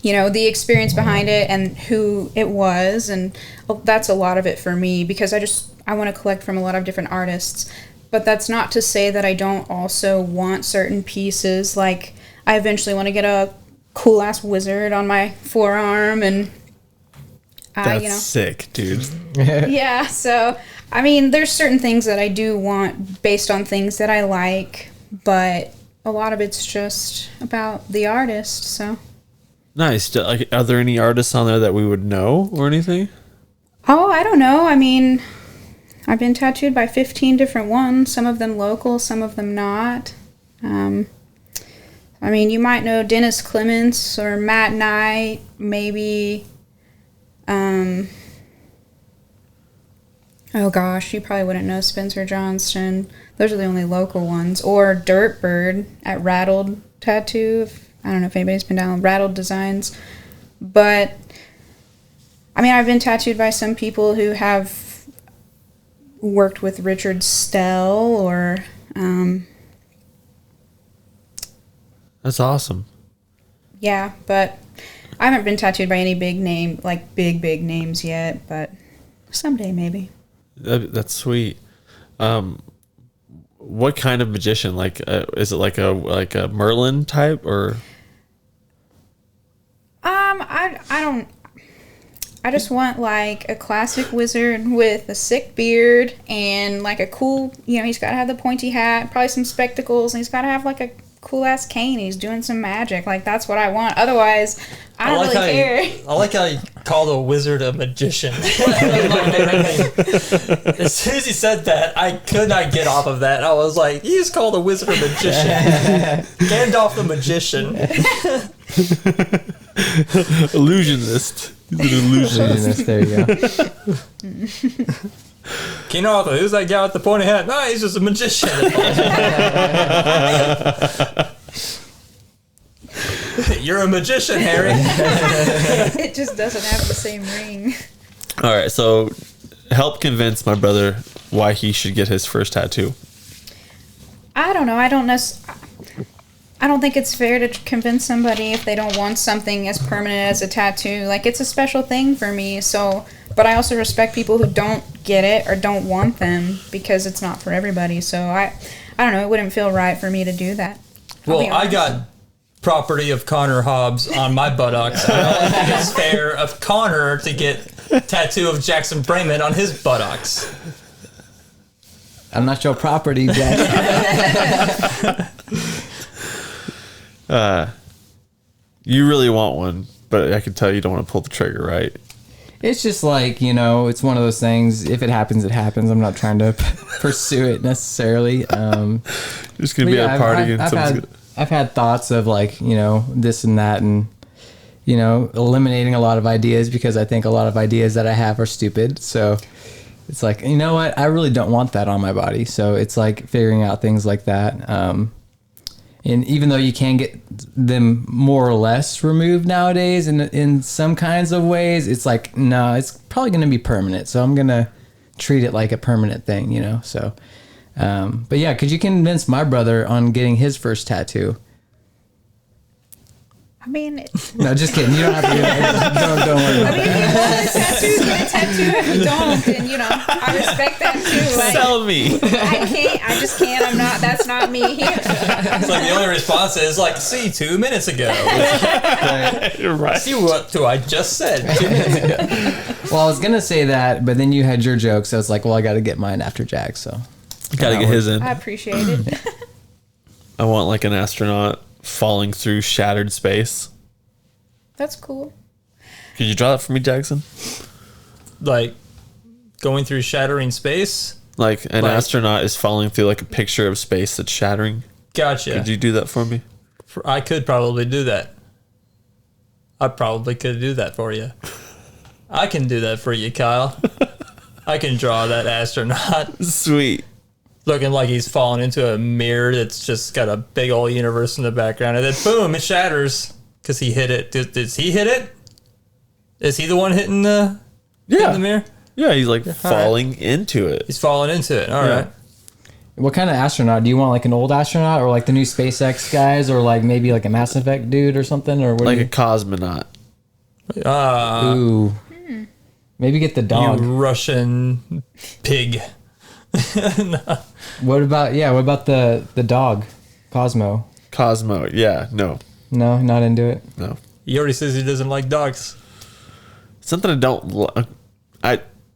you know, the experience behind it and who it was, and that's a lot of it for me, because I want to collect from a lot of different artists. But that's not to say that I don't also want certain pieces. Like, I eventually want to get a cool ass wizard on my forearm, and That's sick, dude. yeah. So I mean, there's certain things that I do want based on things that I like, but a lot of it's just about the artist. So Nice. Like, are there any artists on there that we would know or anything? oh, I don't know. I mean, I've been tattooed by 15 different ones. Some of them local, some of them not. I mean, you might know Dennis Clements or Matt Knight, maybe. Oh gosh, you probably wouldn't know Spencer Johnston. Those are the only local ones. Or Dirtbird at Rattled Tattoo. I don't know if anybody's been down Rattled Designs. But, I mean, I've been tattooed by some people who have worked with Richard Stell or... That's awesome. yeah, but I haven't been tattooed by any big name, like big names yet, but someday maybe. That's sweet. What kind of magician? Like, is it like a Merlin type or? I just want like a classic wizard with a sick beard and like a cool, he's got to have the pointy hat, probably some spectacles, and he's got to have like a cool ass cane. He's doing some magic. Like, that's what I want. Otherwise, I don't really care. I like how you called a wizard a magician. As soon as he said that, I could not get off of that. I was like, you just called a wizard a magician. Gandalf the magician. Illusionist. He's an illusionist. There you go. King Arthur, who's that guy with the pointy hat? No, he's just a magician. You're a magician, Harry. It just doesn't have the same ring. All right, so help convince my brother why he should get his first tattoo. I don't know. I don't think it's fair to convince somebody if they don't want something as permanent as a tattoo. Like, it's a special thing for me, so... But I also respect people who don't get it or don't want them because it's not for everybody. So I don't know. It wouldn't feel right for me to do that. Well, I got property of Connor Hobbs on my buttocks. I don't think it's fair of Connor to get a tattoo of Jackson Brayman on his buttocks. I'm not your property, Jack. You really want one, but I can tell you don't want to pull the trigger, right? It's just like, it's one of those things. If it happens, it happens. I'm not trying to pursue it necessarily. Just going to be at a party and I've had thoughts of like, this and that and, eliminating a lot of ideas because I think a lot of ideas that I have are stupid. So it's like, you know what? I really don't want that on my body. So it's like figuring out things like that. And even though you can get them more or less removed nowadays in some kinds of ways, it's like, no, it's probably going to be permanent. So I'm going to treat it like a permanent thing, So, but yeah, could you convince my brother on getting his first tattoo? I mean... No, just kidding. You don't have to do that. Don't worry about I mean, if you want a tattoo, get a tattoo. If you don't, then, I respect that too. Like, Sell me. I just can't. I'm not, that's not me. It's like the only response is like, see, 2 minutes ago. You're right. See what I just said 2 minutes ago. Well, I was going to say that, but then you had your joke. So it's like, well, I got to get mine after Jack. So Got to get his in. I appreciate it. I want like an astronaut falling through shattered space. That's cool. Could you draw that for me, Jackson? Like, going through shattering space? Like an astronaut is falling through like a picture of space that's shattering. Gotcha. Could you do that for me? I could probably do that. I probably could do that for you. I can do that for you, Kyle. I can draw that astronaut Sweet. looking like he's falling into a mirror that's just got a big old universe in the background, and then boom, it shatters because he hit it. Does he hit it? Is he the one hitting the mirror? Yeah, he's like falling into it. He's falling into it. All right. what kind of astronaut? Do you want like an old astronaut or like the new SpaceX guys or like maybe like a Mass Effect dude or something? Or what Like a cosmonaut. Ooh. Maybe get the dog. You Russian pig. What about the dog, Cosmo? Cosmo, yeah, no. No, not into it. No. He already says he doesn't like dogs. Something I don't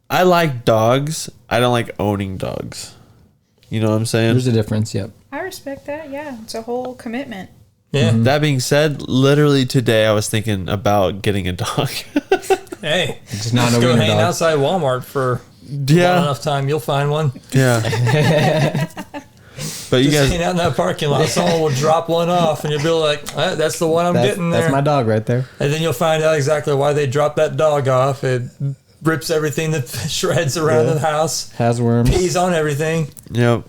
I like dogs. I don't like owning dogs. You know what I'm saying? There's a difference. Yep. I respect that. Yeah, it's a whole commitment. Yeah. That being said, literally today I was thinking about getting a dog. Hey, Just not just a go wiener hang dog. outside Walmart for not Yeah. enough time. You'll find one. Yeah. But you Just guys hang out in that parking lot. Someone will drop one off, and you'll be like, "That's the one I'm getting there." That's my dog right there. And then you'll find out exactly why they dropped that dog off. It rips everything that shreds around the house, Has worms. pees on everything. Yep.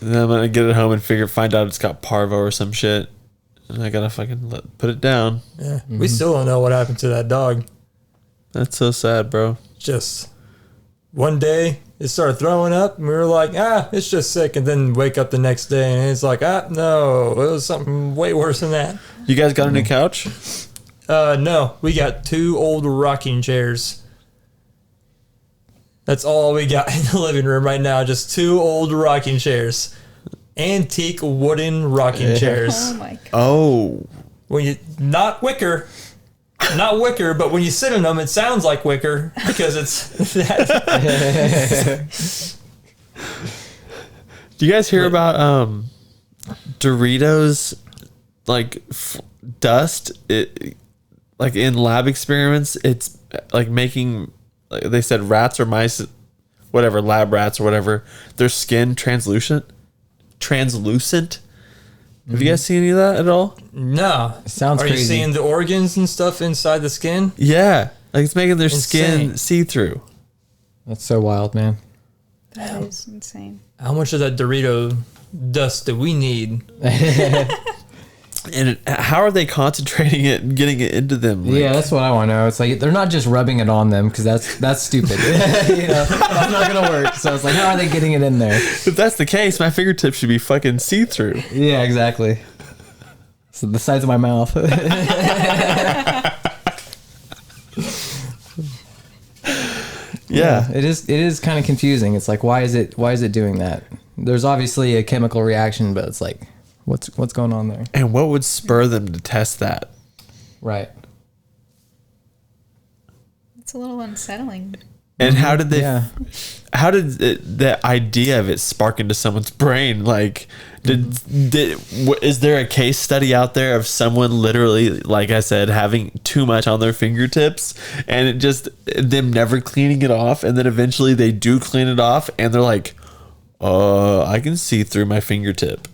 And then I'm gonna get it home and find out it's got parvo or some shit. And I gotta fucking put it down. Yeah, we still don't know what happened to that dog. That's so sad, bro. Just one day it started throwing up, and we were like, it's just sick. And then wake up the next day, and it's like, no, it was something way worse than that. You guys got a new couch? No, we got 2 old rocking chairs. That's all we got in the living room right now. Just 2 old rocking chairs. Antique wooden rocking chairs. Oh my god. Oh. When you not wicker, but when you sit in them, it sounds like wicker because it's that. Do you guys hear about Doritos like dust? It like in lab experiments, it's like making like they said rats or mice, whatever, lab rats or whatever, their skin translucent. Have you guys seen any of that at all? No. Sounds Are you crazy. seeing the organs and stuff inside the skin? Yeah, like it's making their Insane. skin see through. That's so wild, man. That is insane. How much of that Dorito dust do we need? And how are they concentrating it and getting it into them? Like, Yeah, that's what I want to know. It's like they're not just rubbing it on them because that's stupid. You know, that's not gonna work. So it's like, how are they getting it in there? if that's the case, my fingertips should be fucking see through. Yeah, exactly. So the sides of my mouth. Yeah. It is kind of confusing. It's like, why is it doing that? There's obviously a chemical reaction, but it's like, what's going on there? And what would spur them to test that? Right. It's a little unsettling. And how did they? Yeah. How did the idea of it spark into someone's brain? Like, is there a case study out there of someone literally, like I said, having too much on their fingertips and it just them never cleaning it off, and then eventually they do clean it off, and they're like, I can see through my fingertip.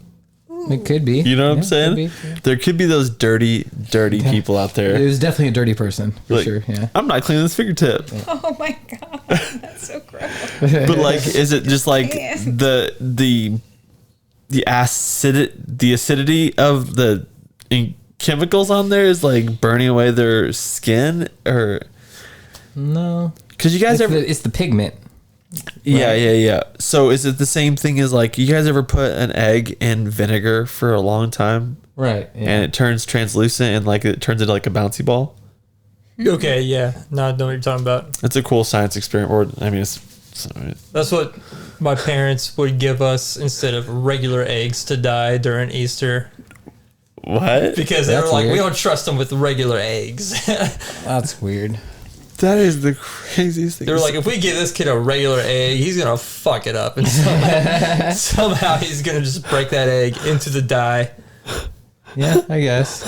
It could be. You know what I'm saying? Could be, yeah. There could be those dirty people out It there. was definitely a dirty person for Like, sure. Yeah. I'm not cleaning this fingertip. Oh my god, that's so gross. But like, is it just like Man. the acidity of the chemicals on there is like burning away their skin, or No. because you guys It's the pigment. yeah. So is it the same thing as like you guys ever put an egg in vinegar for a long time Right. Yeah. and it turns translucent and like it turns into like a bouncy ball? Okay, yeah. No, I know what you're talking about. It's a cool science experiment. Or I mean, it's That's what my parents would give us instead of regular eggs to dye during Easter. what? Because they That's were like, we weird. don't trust them with regular eggs. That's weird. That is the craziest thing. They were like, if we give this kid a regular egg, he's going to fuck it up. And somehow he's going to just break that egg into the dye. Yeah, I guess.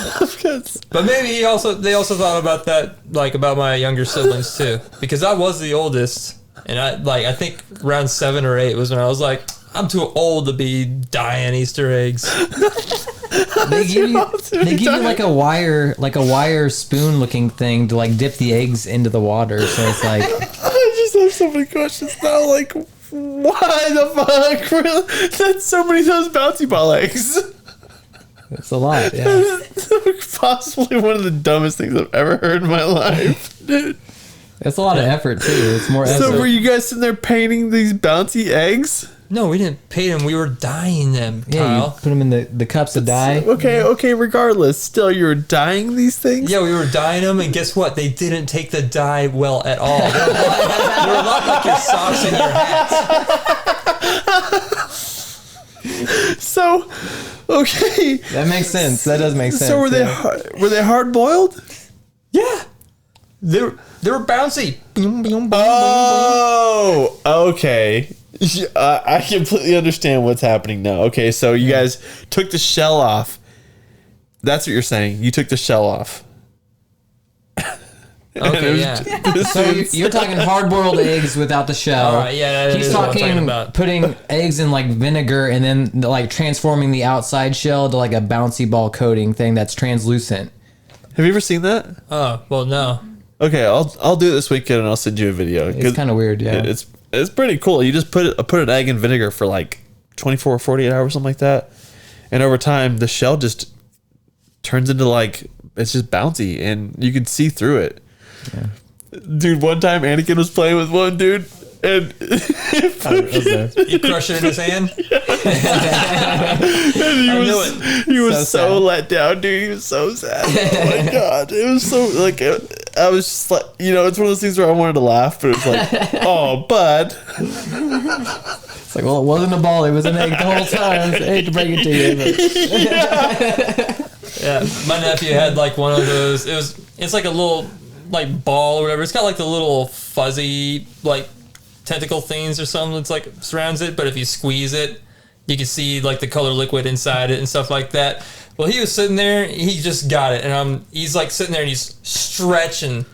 But maybe they also thought about that, like about my younger siblings too. Because I was the oldest. And I think around 7 or 8 was when I was like, I'm too old to be dyeing Easter eggs. They give you like a wire spoon looking thing to like dip the eggs into the water. So it's like, I just have so many questions now. Like, why the fuck? Really? That's so many of those bouncy ball eggs. it's a lot. Yeah. Possibly one of the dumbest things I've ever heard in my life, dude. It's a lot of effort too. It's more So effort. were you guys sitting there painting these bouncy eggs? No, we didn't paint them. We were dyeing them, Yeah, Kyle. you put them in the cups of dye. Okay, regardless, still you're dyeing these things? Yeah, we were dyeing them, and guess what? They didn't take the dye well at all. They were a lot like your socks and your hats. So, okay. That makes sense. That does make sense. So were they hard boiled? Yeah. They were bouncy. Oh, okay. I completely understand what's happening now. Okay, so you guys took the shell off. That's what you're saying. You took the shell off. Okay, yeah. So you're talking hard-boiled eggs without the shell. All right, yeah, that He's is what I'm talking talking about. putting eggs in like vinegar and then like transforming the outside shell to like a bouncy ball coating thing that's translucent. Have you ever seen that? Oh, well, no. Okay, I'll do it this weekend and I'll send you a video. It's kind of weird, yeah. It's pretty cool. You just put an egg in vinegar for like 24 or 48 hours, something like that. And over time, the shell just turns into like, it's just bouncy and you can see through it. Yeah. Dude, one time Anakin was playing with one dude and You crush it in his hand? he was So so sad. let down, dude. He was so sad. Oh my God. It was so like, I was just like, it's one of those things where I wanted to laugh, but it's like, oh, bud. It's like, well, it wasn't a ball, it was an egg the whole time. I hate to break it to you, but Yeah, my nephew had like one of those. It's like a little like ball or whatever. It's got like the little fuzzy like tentacle things or something that's like surrounds it. But if you squeeze it, you can see like the color liquid inside it and stuff like that. Well, he was sitting there, he just got it, and he's like sitting there and he's stretching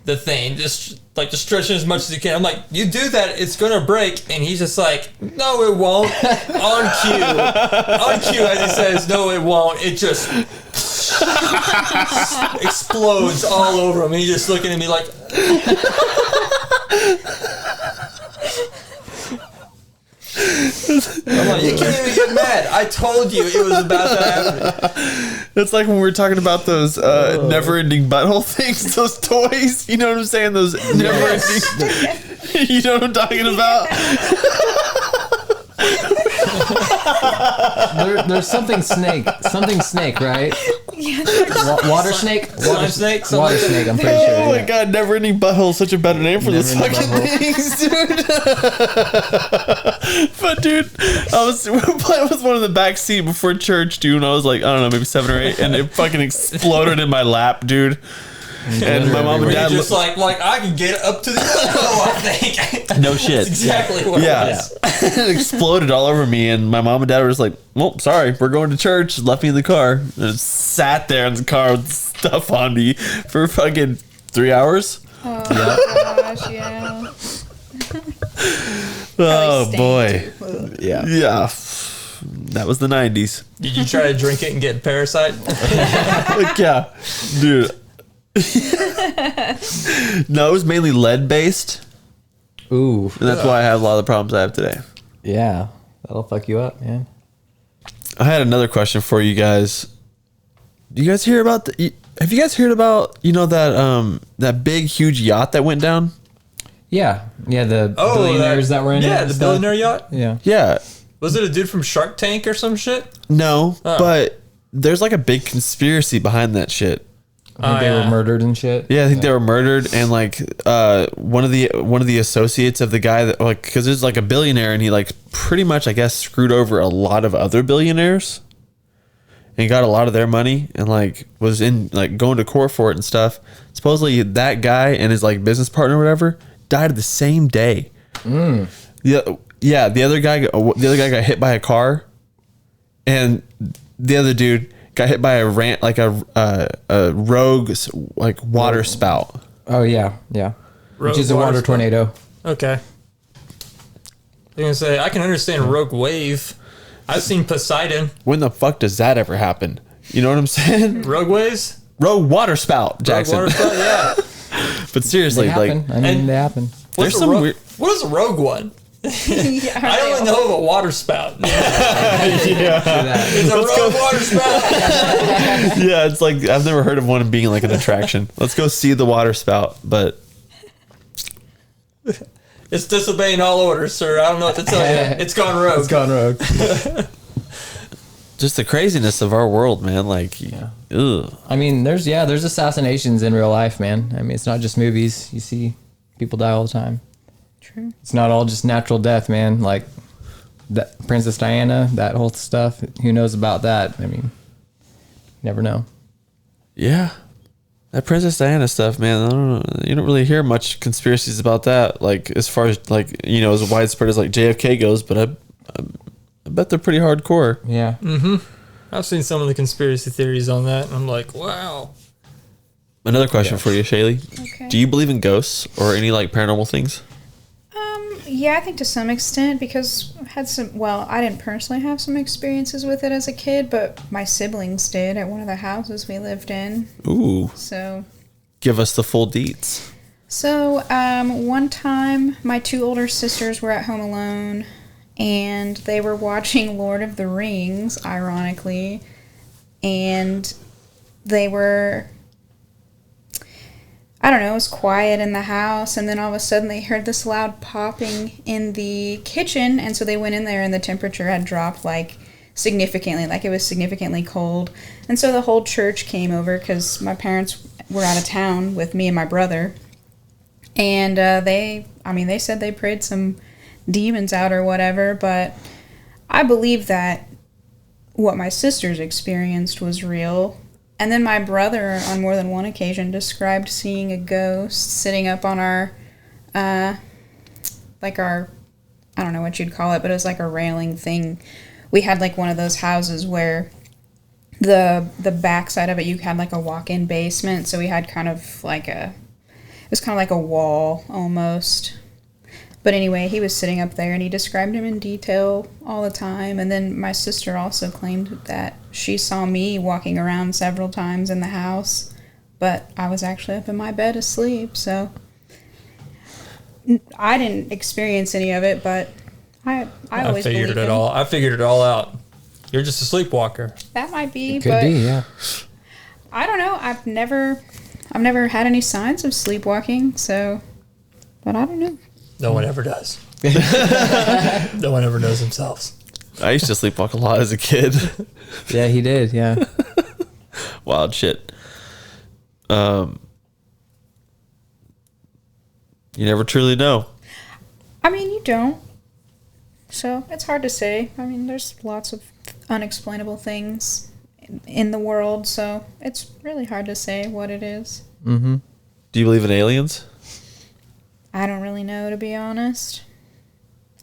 the thing, just stretching as much as he can. I'm like, you do that, it's gonna break, and he's just like, no, it won't. On cue, as he says, no, it won't. It just explodes all over him. And he's just looking at me like. I'm like, you can't even get mad. I told you it was about to happen. It's like when we were talking about those never-ending butthole things, those toys. You know what I'm saying? Those never-ending. You know what I'm talking about? there's something snake, right? Water snake? Slime snake? Water snake, I'm pretty sure. Oh my Yeah. God, never-ending butthole is such a better name for those Never-ending fucking things, dude. But dude, I was playing with one in the back seat before church, dude, and I was like, I don't know, maybe 7 or 8, and it fucking exploded in my lap, dude. And my mom and dad just like I can get up to the elbow, I think. no shit. That's exactly what it was. It exploded all over me, and my mom and dad were just like, well, sorry, we're going to church. Left me in the car. And I just sat there in the car with stuff on me for fucking 3 hours. Oh gosh, yeah. Oh boy. Yeah. Yeah. That was the 90s. Did you try to drink it and get parasite? Like, yeah. Dude. No, it was mainly lead based. Ooh. And that's why I have a lot of the problems I have today. Yeah. That'll fuck you up, man. I had another question for you guys. Do you guys hear about have you guys heard about, that big, huge yacht that went down? Yeah. Yeah, the billionaires that were in it. Yeah, and the stuff. billionaire yacht. Yeah. Yeah. Was it a dude from Shark Tank or some shit? No, but there's like a big conspiracy behind that shit. I think they were murdered and shit. Yeah, I think they were murdered, and like one of the associates of the guy that, like, because there's like a billionaire, and he like pretty much, I guess, screwed over a lot of other billionaires, and got a lot of their money, and like was in like going to court for it and stuff. Supposedly that guy and his like business partner or whatever died the same day. Yeah, the other guy got hit by a car, and the other dude got hit by a rogue like water spout. Oh, yeah. Yeah. Which is a water tornado. Okay. I was gonna say, I can understand Rogue Wave. I've seen Poseidon. When the fuck does that ever happen? You know what I'm saying? Rogue Waves? Rogue water spout, Jackson. Rogue water spout, yeah. But seriously, They happen. like, They happen. there's some weird. What is a rogue one? I only know of a water spout. It's a rogue water spout. Yeah, it's like I've never heard of one being like an attraction. Let's go see the water spout, but It's It's disobeying all orders, sir. I don't know what to tell you. It's gone rogue. It's gone rogue. Just the craziness of our world, man. Like, ugh. I mean, there's assassinations in real life, man. I mean, it's not just movies. You see people die all the time. True. It's not all just natural death, man. Like that Princess Diana, that whole stuff. Who knows about that? I mean, never know. Yeah. That Princess Diana stuff, man. I don't know. You don't really hear much conspiracies about that. Like, as far as, like, you know, as widespread as, like, JFK goes, but I bet they're pretty hardcore. Yeah. I've seen some of the conspiracy theories on that, and I'm like, wow. Another question for you, Shaylee. Okay. Do you believe in ghosts or any, like, paranormal things? Yeah, I think to some extent, because I've had some, well, I didn't personally have some experiences with it as a kid, but my siblings did at one of the houses we lived in. Ooh. So, Give us the full deets. so one time my 2 older sisters were at home alone, and they were watching Lord of the Rings, ironically, and they were, I don't know, it was quiet in the house, and then all of a sudden they heard this loud popping in the kitchen, and so they went in there, and the temperature had dropped, like, significantly, like it was significantly cold. And so the whole church came over, because my parents were out of town with me and my brother, and they said they prayed some demons out or whatever, but I believe that what my sisters experienced was real. And then my brother, on more than one occasion, described seeing a ghost sitting up on our, I don't know what you'd call it, but it was like a railing thing. We had like one of those houses where the backside of it, you had like a walk-in basement, so we had kind of like it was kind of like a wall almost. But anyway, he was sitting up there, and he described him in detail all the time. And then my sister also claimed that she saw me walking around several times in the house, but I was actually up in my bed asleep, so I didn't experience any of it, but I always figured believed it him. all. I figured it all out. You're just a sleepwalker. That might be, Could but be, yeah. I don't know. I've never had any signs of sleepwalking, so, but I don't know. No one ever does. No one ever knows themselves. I used to sleepwalk a lot as a kid. Yeah, he did, yeah. Wild shit. You never truly know. I mean, you don't. So, it's hard to say. I mean, there's lots of unexplainable things in the world, so it's really hard to say what it is. Do you believe in aliens? I don't really know, to be honest.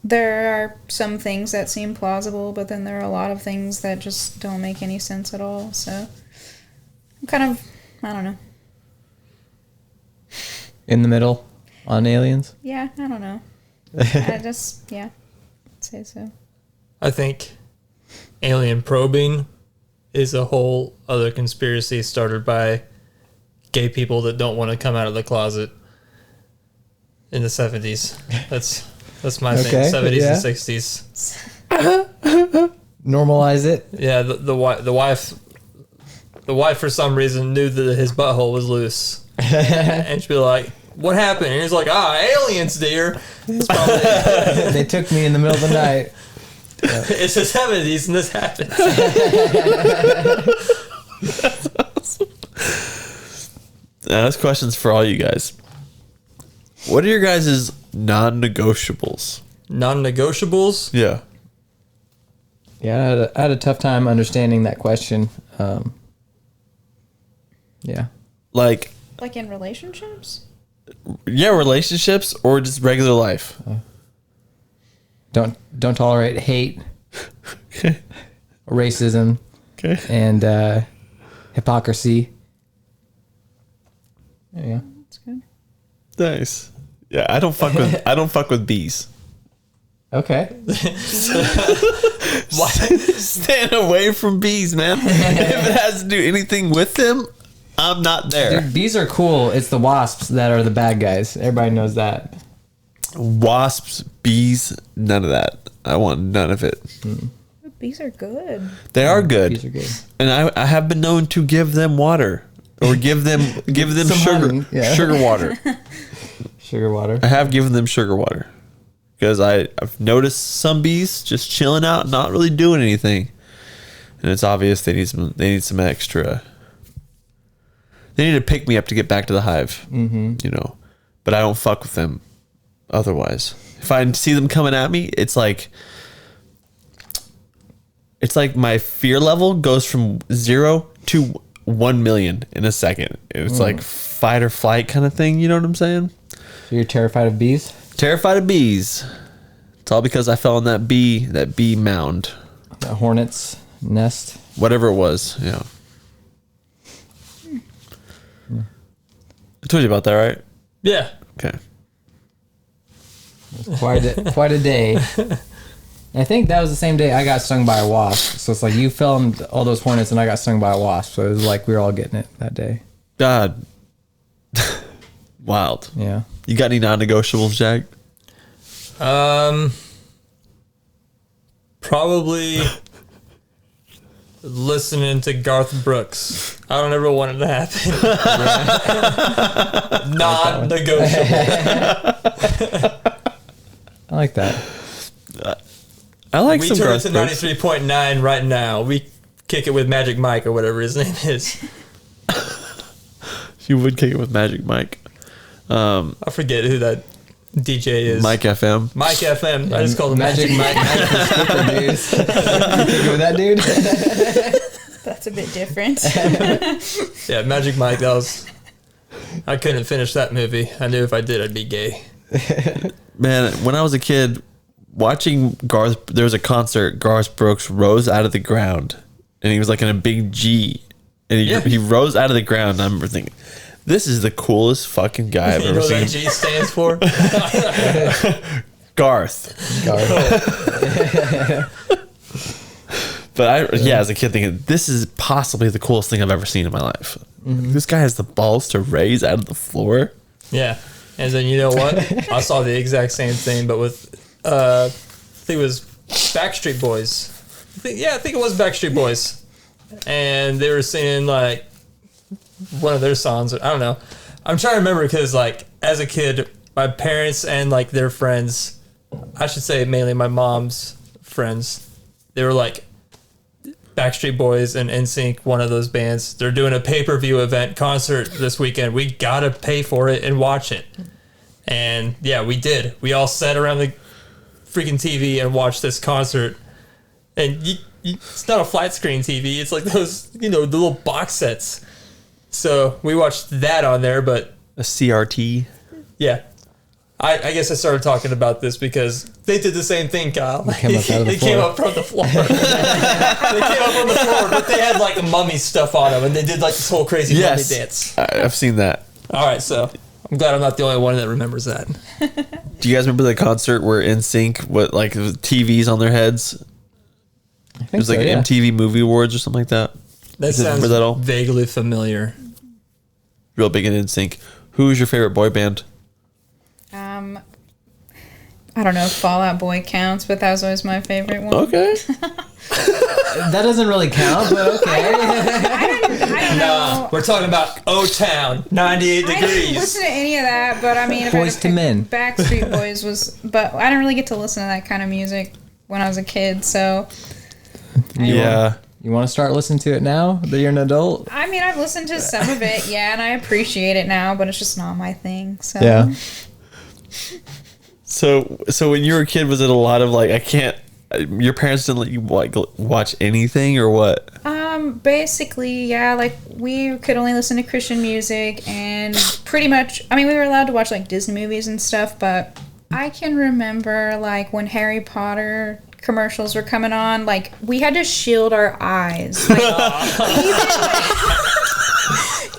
There are some things that seem plausible, but then there are a lot of things that just don't make any sense at all, so I'm kind of, I don't know. In the middle on aliens? Yeah, I don't know. I just, yeah, I'd say so. I think alien probing is a whole other conspiracy started by gay people that don't want to come out of the closet in the 70s. That's my Okay, thing. 70s yeah. and 60s. Normalize it. Yeah, the wife for some reason knew that his butthole was loose, and she'd be like, "What happened?" And he's like, "Aliens, dear." It's probably They took me in the middle of the night. it's the 70s and this happens. Now, this question's for all you guys. What are your guys' non-negotiables? Non-negotiables. Yeah. Yeah, I had a tough time understanding that question. Yeah. Like, Like in relationships? yeah, relationships or just regular life. Don't tolerate hate, Okay. racism, Okay. and hypocrisy. Yeah. That's good. Nice. Yeah, I don't fuck with bees. Okay. Stand away from bees, man. If it has to do anything with them, I'm not there. Dude, bees are cool. It's the wasps that are the bad guys. Everybody knows that. Wasps, bees, none of that. I want none of it. But bees are good. They are Bees are good, good. and I have been known to give them water or give them Some sugar honey, yeah. sugar water. Sugar water. I have given them sugar water. because I've noticed some bees just chilling out, not really doing anything, and it's obvious they need some extra. They need to pick me up to get back to the hive, you know. But I don't fuck with them otherwise. If I see them coming at me, it's like my fear level goes from 0 to 1 million in a second. It's like fight or flight kind of thing. You know what I'm saying? So you're terrified of bees? Terrified of bees. It's all because I fell in that bee mound. That hornet's nest? Whatever it was, yeah. I told you about that, right? Yeah. Okay. Quite a day. And I think that was the same day I got stung by a wasp. So it's like you filmed all those hornets and I got stung by a wasp. So it was like we were all getting it that day. God. Wild. Yeah. You got any non-negotiables, Jack? Probably listening to Garth Brooks. I don't ever want it to happen. Non-negotiable. I like that. I like We some turn Garth to Brooks. 93.9 right now. We kick it with Magic Mike or whatever his name is. You would kick it with Magic Mike. I forget who that DJ is. Mike FM. Mike FM. I just called him Magic Mike. With that dude? That's a bit different. Yeah, Magic Mike. I couldn't finish that movie. I knew if I did, I'd be gay. Man, when I was a kid, watching there was a concert, Garth Brooks rose out of the ground. And he was like in a big G. And he rose out of the ground. And I remember thinking, this is the coolest fucking guy I've You ever know what seen. that G stands for? Garth. But as a kid thinking, this is possibly the coolest thing I've ever seen in my life. This guy has the balls to raise out of the floor. Yeah. And then you know what? I saw the exact same thing, but with, I think it was Backstreet Boys. I think it was Backstreet Boys. And they were singing like one of their songs. I don't know. I'm trying to remember because like as a kid, my parents and like their friends, I should say mainly my mom's friends, they were like Backstreet Boys and NSYNC, one of those bands. They're doing a pay-per-view event concert this weekend. We gotta pay for it and watch it. And yeah, we did. We all sat around the freaking TV and watched this concert. And it's not a flat screen TV. It's like those, the little box sets. So we watched that on there, but A CRT. yeah. I guess I started talking about this because they did the same thing, Kyle. They came up out of the came floor. up from the floor. They came up on the floor, but they had like mummy stuff on them, and they did like this whole crazy mummy dance. I've seen that. All right, so I'm glad I'm not the only one that remembers that. Do you guys remember the concert where NSYNC, like TVs on their heads? It was like MTV Movie Awards or something like that. That sounds remember that all? vaguely familiar. Real big in NSYNC. Who is your favorite boy band? I don't know if Fall Out Boy counts, but that was always my favorite one. Okay. That doesn't really count, but okay. I don't know. We're talking about O-Town, 98 I didn't degrees. listen to any of that, but I mean, if Boys I to had Men. Backstreet Boys was, but I didn't really get to listen to that kind of music when I was a kid. So, Yeah. You want to start listening to it now that you're an adult? I mean, I've listened to some of it, yeah, and I appreciate it now, but it's just not my thing. So, Yeah. So when you were a kid, was it a lot of like, your parents didn't let you like watch anything or what? Basically, yeah, like we could only listen to Christian music and pretty much, I mean, we were allowed to watch like Disney movies and stuff, but I can remember like when Harry Potter commercials were coming on, like we had to shield our eyes. Like,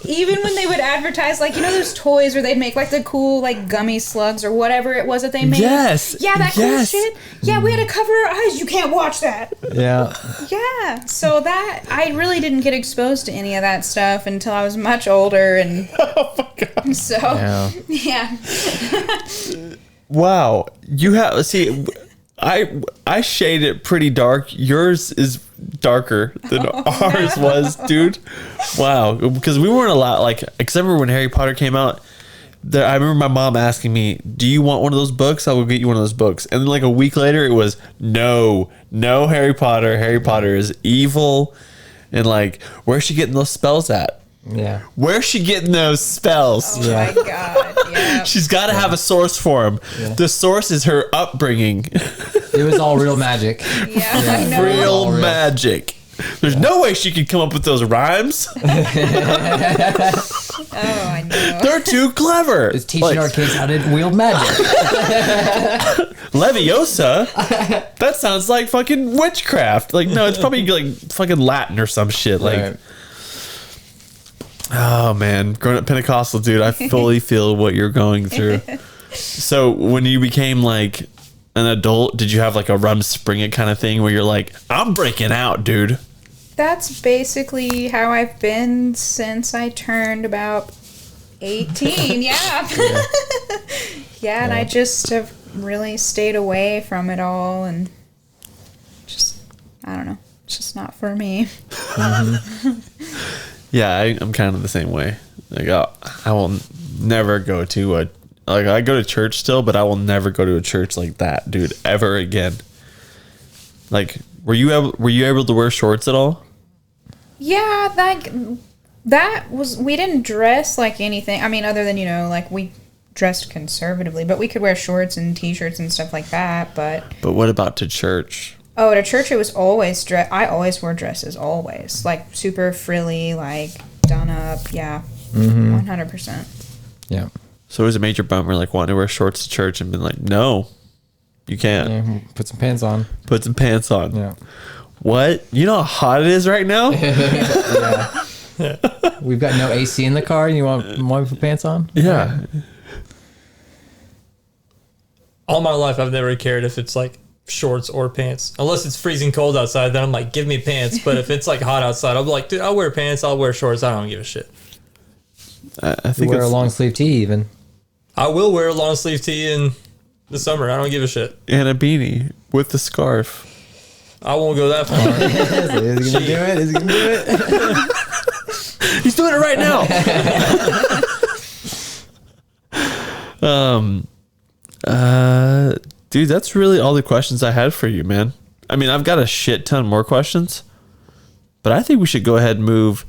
even when they would advertise, like, those toys where they'd make like the cool like gummy slugs or whatever it was that they made. Yes. Yeah, that cool Yes. shit. Yeah, we had to cover our eyes. You can't watch that. Yeah. Yeah, so that I really didn't get exposed to any of that stuff until I was much older, and so yeah. Wow. You have, see, I shade it pretty dark. Yours is darker than ours was, dude. Wow. Because we weren't allowed, like, except for when Harry Potter came out, I remember my mom asking me, "Do you want one of those books? I will get you one of those books." And then like a week later, it was no Harry Potter. Harry Potter is evil, and like, where's she getting those spells at? Yeah. Where's she getting those spells? Oh my god. Yeah. She's got to have a source for them. Yeah. The source is her upbringing. It was all real magic. Yeah, I know. Real real. magic. There's no way she could come up with those rhymes. Oh, I know. They're too clever. It's teaching our kids how to wield magic. Leviosa? That sounds like fucking witchcraft. Like, no, it's probably like fucking Latin or some shit. Like, Right. oh man, growing up Pentecostal, dude, I fully feel what you're going through. So when you became like an adult, did you have like a spring it kind of thing where you're like, I'm breaking out, dude? That's basically how I've been since I turned about 18. Yeah. Yeah, and I just have really stayed away from it all and just, I don't know, it's just not for me. Yeah, I'm kind of the same way. Like, I will never go to a, like, I go to church still, but I will never go to a church like that, dude, ever again. Like, were you able to wear shorts at all? Yeah, like that was, we didn't dress like anything. I mean, other than, you know, like we dressed conservatively, but we could wear shorts and t-shirts and stuff like that. But what about to church? oh, at church it was always I always wore dresses, always, like super frilly, like done up. Yeah, 100%. Yeah. So it was a major bummer, like wanting to wear shorts to church and being like, no, you can't. Yeah, put some pants on. Put some pants on. Yeah. What? You know how hot it is right now? Yeah. We've got no AC in the car and you want to put pants on? Yeah. All my life, I've never cared if it's like shorts or pants. Unless it's freezing cold outside, then I'm like, give me pants. But if it's like hot outside, I'll be like, dude, I'll wear pants, I'll wear shorts. I don't give a shit. I You think wear a it's, long sleeve tee even. I will wear a long sleeve tee in the summer. I don't give a shit. and a beanie with the scarf. I won't go that far. Is he gonna do it? Is he gonna do it? He's doing it right now. Dude, that's really all the questions I had for you, man. I mean, I've got a shit ton more questions, but I think we should go ahead and move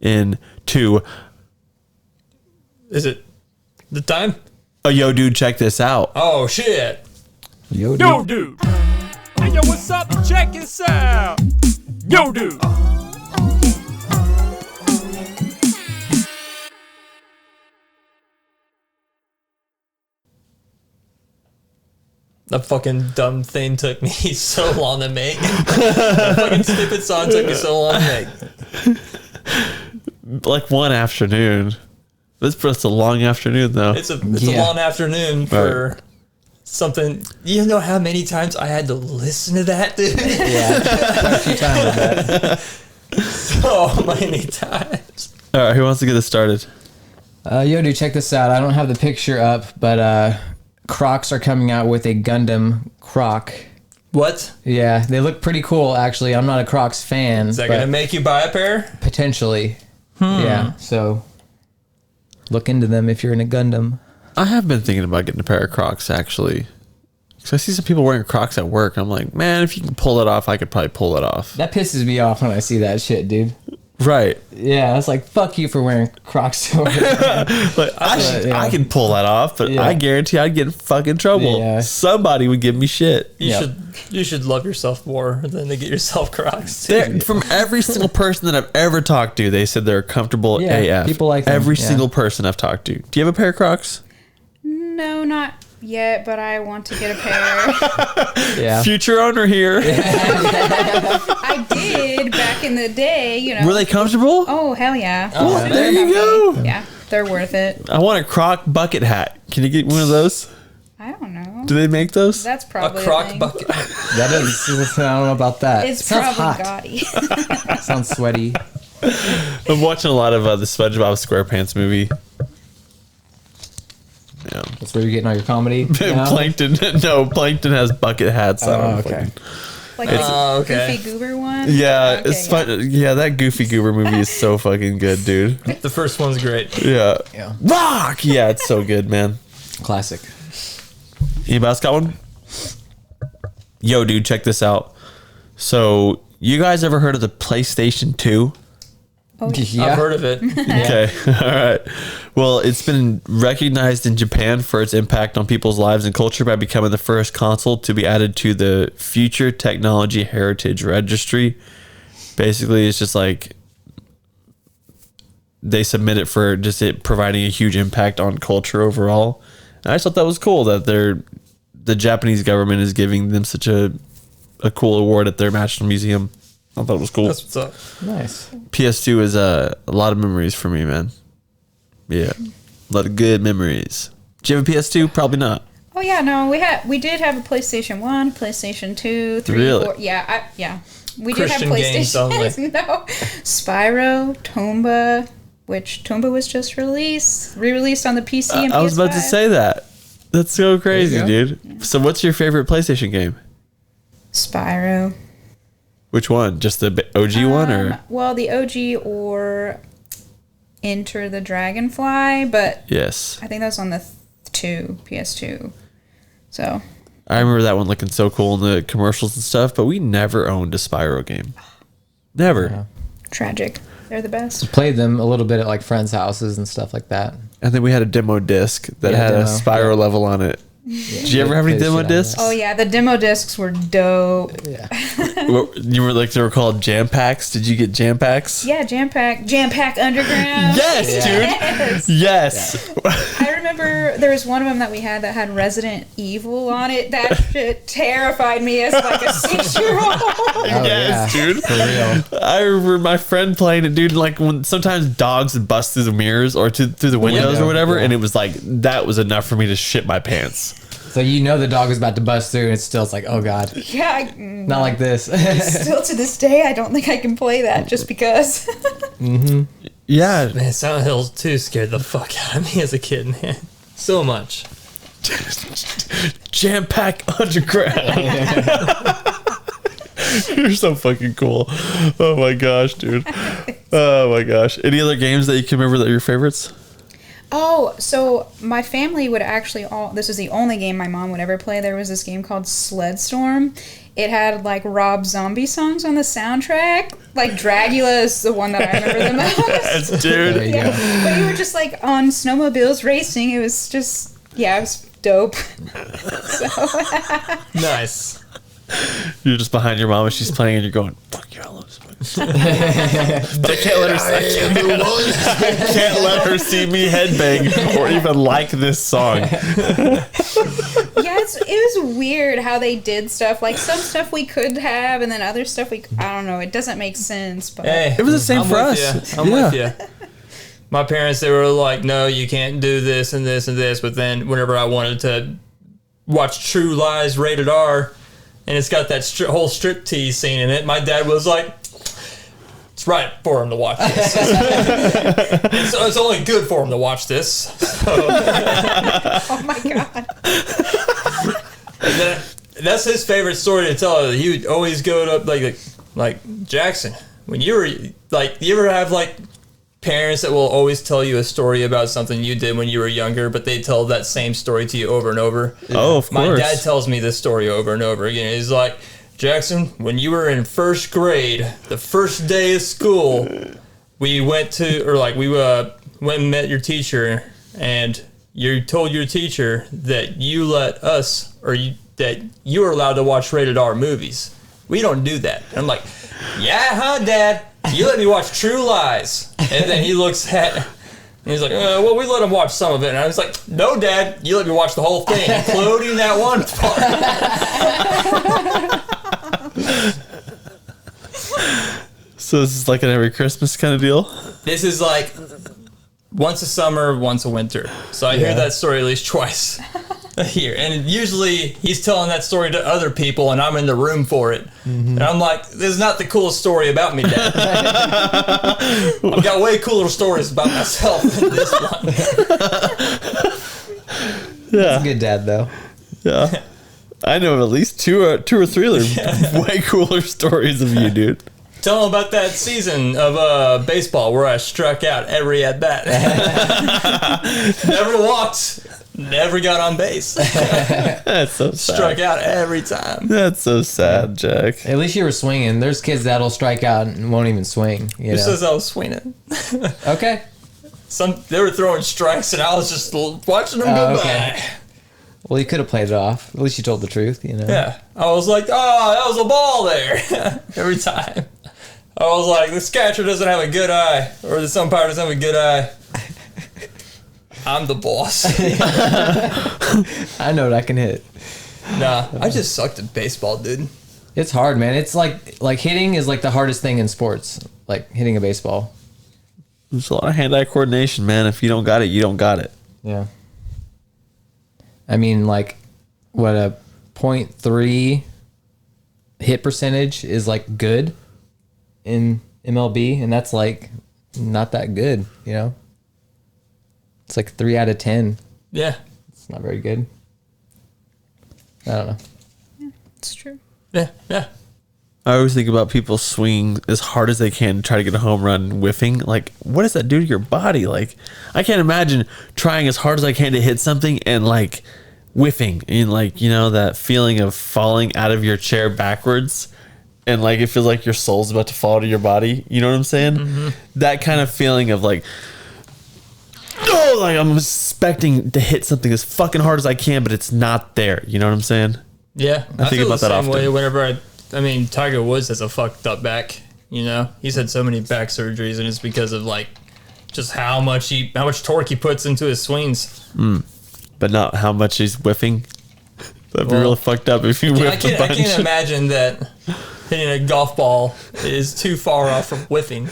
into, Is it the time? oh, yo, dude, check this out. Oh, shit. Yo, Yo, dude. Hey, yo, what's up? Check this out. Yo, dude. That fucking dumb thing took me so long to make. That fucking stupid song took me so long to make. Like one afternoon. That's a long afternoon, though. It's a long afternoon for something. You know how many times I had to listen to that, dude? Yeah. Quite a few times with that. So many times. All right, who wants to get us started? Yo, dude, check this out. I don't have the picture up, but Crocs are coming out with a Gundam Croc. What? Yeah, they look pretty cool, actually. I'm not a Crocs fan. Is that but gonna make you buy a pair? potentially. Yeah, so look into them if you're in a Gundam. I have been thinking about getting a pair of Crocs, actually. Because I see some people wearing Crocs at work. I'm like, man, if you can pull it off, I could probably pull it off. That pisses me off when I see that shit, dude. Right. Yeah, it's like, fuck you for wearing Crocs over there. But I can pull that off, but Yeah. I guarantee I'd get in fucking trouble. Yeah. Somebody would give me shit. You should love yourself more than to get yourself Crocs. From every single person that I've ever talked to, they said they're comfortable Yeah, AF. people like them, every yeah. single person I've talked to. Do you have a pair of Crocs? No, not yet, but I want to get a pair. Yeah. Future owner here. I did back in the day, you know. Were they comfortable? Oh, hell yeah. Well, Super there you comfy. go. Yeah, they're worth it. I want a Croc bucket hat. Can you get one of those? I don't know. Do they make those? That's A probably crock thing. bucket. That is, I don't know about that. It's Sounds probably hot. gaudy. Sounds sweaty. I'm watching a lot of the SpongeBob SquarePants movie. Yeah. That's where you're getting all your comedy. now? Plankton has bucket hats. I Oh, don't okay. fucking- Like okay. Goofy Goober one? Yeah, Okay, it's fun. Yeah, that Goofy Goober movie is so fucking good, dude. The first one's great. Yeah. Yeah. Rock! Yeah, it's so good, man. Classic. Anybody else got one? Yo, dude, check this out. So, you guys ever heard of the PlayStation 2? Oh, yeah. Yeah. I've heard of it. Okay. All right. Well, it's been recognized in Japan for its impact on people's lives and culture by becoming the first console to be added to the Future Technology Heritage Registry. Basically, it's just like they submit it for just it providing a huge impact on culture overall. And I just thought that was cool that the Japanese government is giving them such a cool award at their national museum. I thought it was cool. That's what's up. Nice. PS2 is a lot of memories for me, man. Yeah, a lot of good memories. Do you have a PS2? Probably not. Oh yeah, no, we did have a PlayStation 1, PlayStation 2, 3, Really? 4. Yeah. We Christian did have games only. PlayStation. No. Spyro, Tomba, which Tomba was just re-released on the PC and PS5. I was about to say that. That's so crazy, There you dude. So what's your favorite PlayStation game? Spyro. Which one? Just the OG one or? Well, the OG or Enter the Dragonfly, but Yes. I think that was on the PS2. So, I remember that one looking so cool in the commercials and stuff, but we never owned a Spyro game. Never. Yeah. tragic. They're the best. Played them a little bit at like friends' houses and stuff like that. And then we had a demo disc that Yeah, had a demo. Spyro level on it. Yeah. Did you ever have any Play the demo shit out of discs? Oh yeah, the demo discs were dope. Yeah. You were like, they were called jam packs. Did you get jam packs? Yeah, Jam Pack Underground. Yes, dude. Yes. I remember there was one of them that we had that had Resident Evil on it. That shit terrified me as like a 6-year-old. Oh, Yes, yeah. dude. For real. I remember my friend playing it, dude. Like when sometimes dogs would bust through the mirrors or through the windows window, or whatever, yeah. and it was like that was enough for me to shit my pants. So you know the dog was about to bust through, and it's still it's like, oh god, Yeah, not like this. still to this day, I don't think I can play that just because. Yeah, Man, Silent Hill 2 scared the fuck out of me as a kid, man. So much. jam pack underground. You're so fucking cool. Oh my gosh, dude. Oh my gosh. Any other games that you can remember that are your favorites? Oh, so my family would actually this was the only game my mom would ever play. There was this game called Sled Storm. It had like Rob Zombie songs on the soundtrack. Like Dragula is the one that I remember the most. Yes, dude. There you Yeah, go. but you were just like on snowmobiles racing. It was just, yeah, it was dope. Nice. You're just behind your mom and she's playing and you're going, fuck you, I love this one. I can't let her see me headbang or even like this song. Yeah, it was weird how they did stuff. Like some stuff we could have, and then other stuff I don't know. It doesn't make sense. But Hey, It was the same I'm for with us. ya. I'm Yeah. with you. My parents, they were like, no, you can't do this and this and this. But then whenever I wanted to watch True Lies rated R, and it's got that whole striptease scene in it, my dad was like, it's right for him to watch this. it's only good for him to watch this. So, oh my god, that's his favorite story to tell. He would always go to like Jackson, when you were like, you ever have like parents that will always tell you a story about something you did when you were younger, but they tell that same story to you over and over? Oh, of My course. dad tells me this story over and over again. He's like, Jackson, when you were in first grade, the first day of school, we went and met your teacher, and you told your teacher that you let us, that you were allowed to watch rated R movies. We don't do that. And I'm like, yeah, huh, Dad? You let me watch True Lies. And then he looks at, and he's like, well, we let him watch some of it. And I was like, no, Dad, you let me watch the whole thing, including that one part. So this is like an every Christmas kind of deal? This is like once a summer, once a winter. So I hear that story at least twice a year. And usually he's telling that story to other people and I'm in the room for it. And I'm like, this is not the coolest story about me, Dad. I've got way cooler stories about myself than this one. Yeah. Good dad though. Yeah. I know of at least two or three other way cooler stories of you, dude. Tell them about that season of baseball where I struck out every at bat. Never walked. Never got on base. That's so sad. Struck out every time. That's so sad, Jack. At least you were swinging. There's kids that'll strike out and won't even swing. You Who know? says I was swinging? Okay. They were throwing strikes and I was just watching them go by. Well, you could have played it off. At least you told the truth, you know? Yeah. I was like, oh, that was a ball there. Every time. I was like, this catcher doesn't have a good eye. Or this umpire doesn't have a good eye. I'm the boss. I know what I can hit. Nah, I just sucked at baseball, dude. It's hard, man. It's like hitting is like the hardest thing in sports. Like hitting a baseball. There's a lot of hand-eye coordination, man. If you don't got it, you don't got it. Yeah. I mean, like, what a 0.3 hit percentage is like good in MLB, and that's like not that good, you know? It's like 3 out of 10. Yeah. It's not very good. I don't know. It's true. Yeah. I always think about people swinging as hard as they can to try to get a home run, whiffing. Like, what does that do to your body? Like, I can't imagine trying as hard as I can to hit something and, like, whiffing. And, like, you know, that feeling of falling out of your chair backwards. And, like, it feels like your soul's about to fall to your body. You know what I'm saying? Mm-hmm. That kind of feeling of, like, oh, like, I'm expecting to hit something as fucking hard as I can, but it's not there. You know what I'm saying? Yeah. I think feel about the that same often. way whenever I mean, Tiger Woods has a fucked up back, you know? He's had so many back surgeries, and it's because of, like, just how much torque he puts into his swings. But not how much he's whiffing. That'd be real fucked up if you whiffed a bunch. I can't imagine that hitting a golf ball is too far off from whiffing.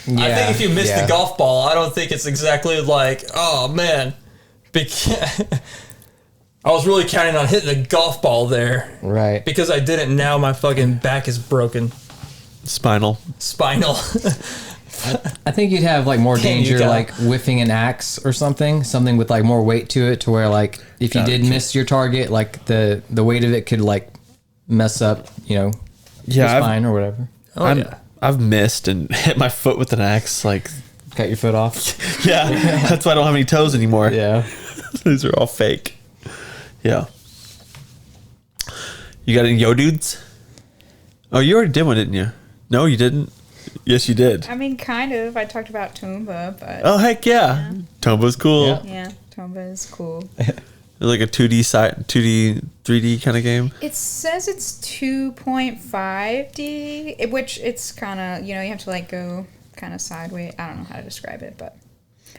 Yeah, I think if you miss the golf ball, I don't think it's exactly like, oh, man. I was really counting on hitting a golf ball there. Right. Because I didn't. Now my fucking back is broken. Spinal. I think you'd have like more danger like whiffing an axe or something with like more weight to it, to where like if you did miss your target, like the weight of it could like mess up, you know, your spine or whatever. I've missed and hit my foot with an axe, like cut your foot off. Yeah, that's why I don't have any toes anymore. Yeah. These are all fake. Yeah. You got any yo dudes? Oh, you already did one, didn't you? No, you didn't. Yes, you did. I mean, kind of. I talked about Tomba, but Oh, heck yeah. Tomba's cool. yeah, Tomba is cool. It's like a 2D, 3D kind of game. It says it's 2.5D, which it's kind of, you know, you have to like go kind of sideways. I don't know how to describe it, but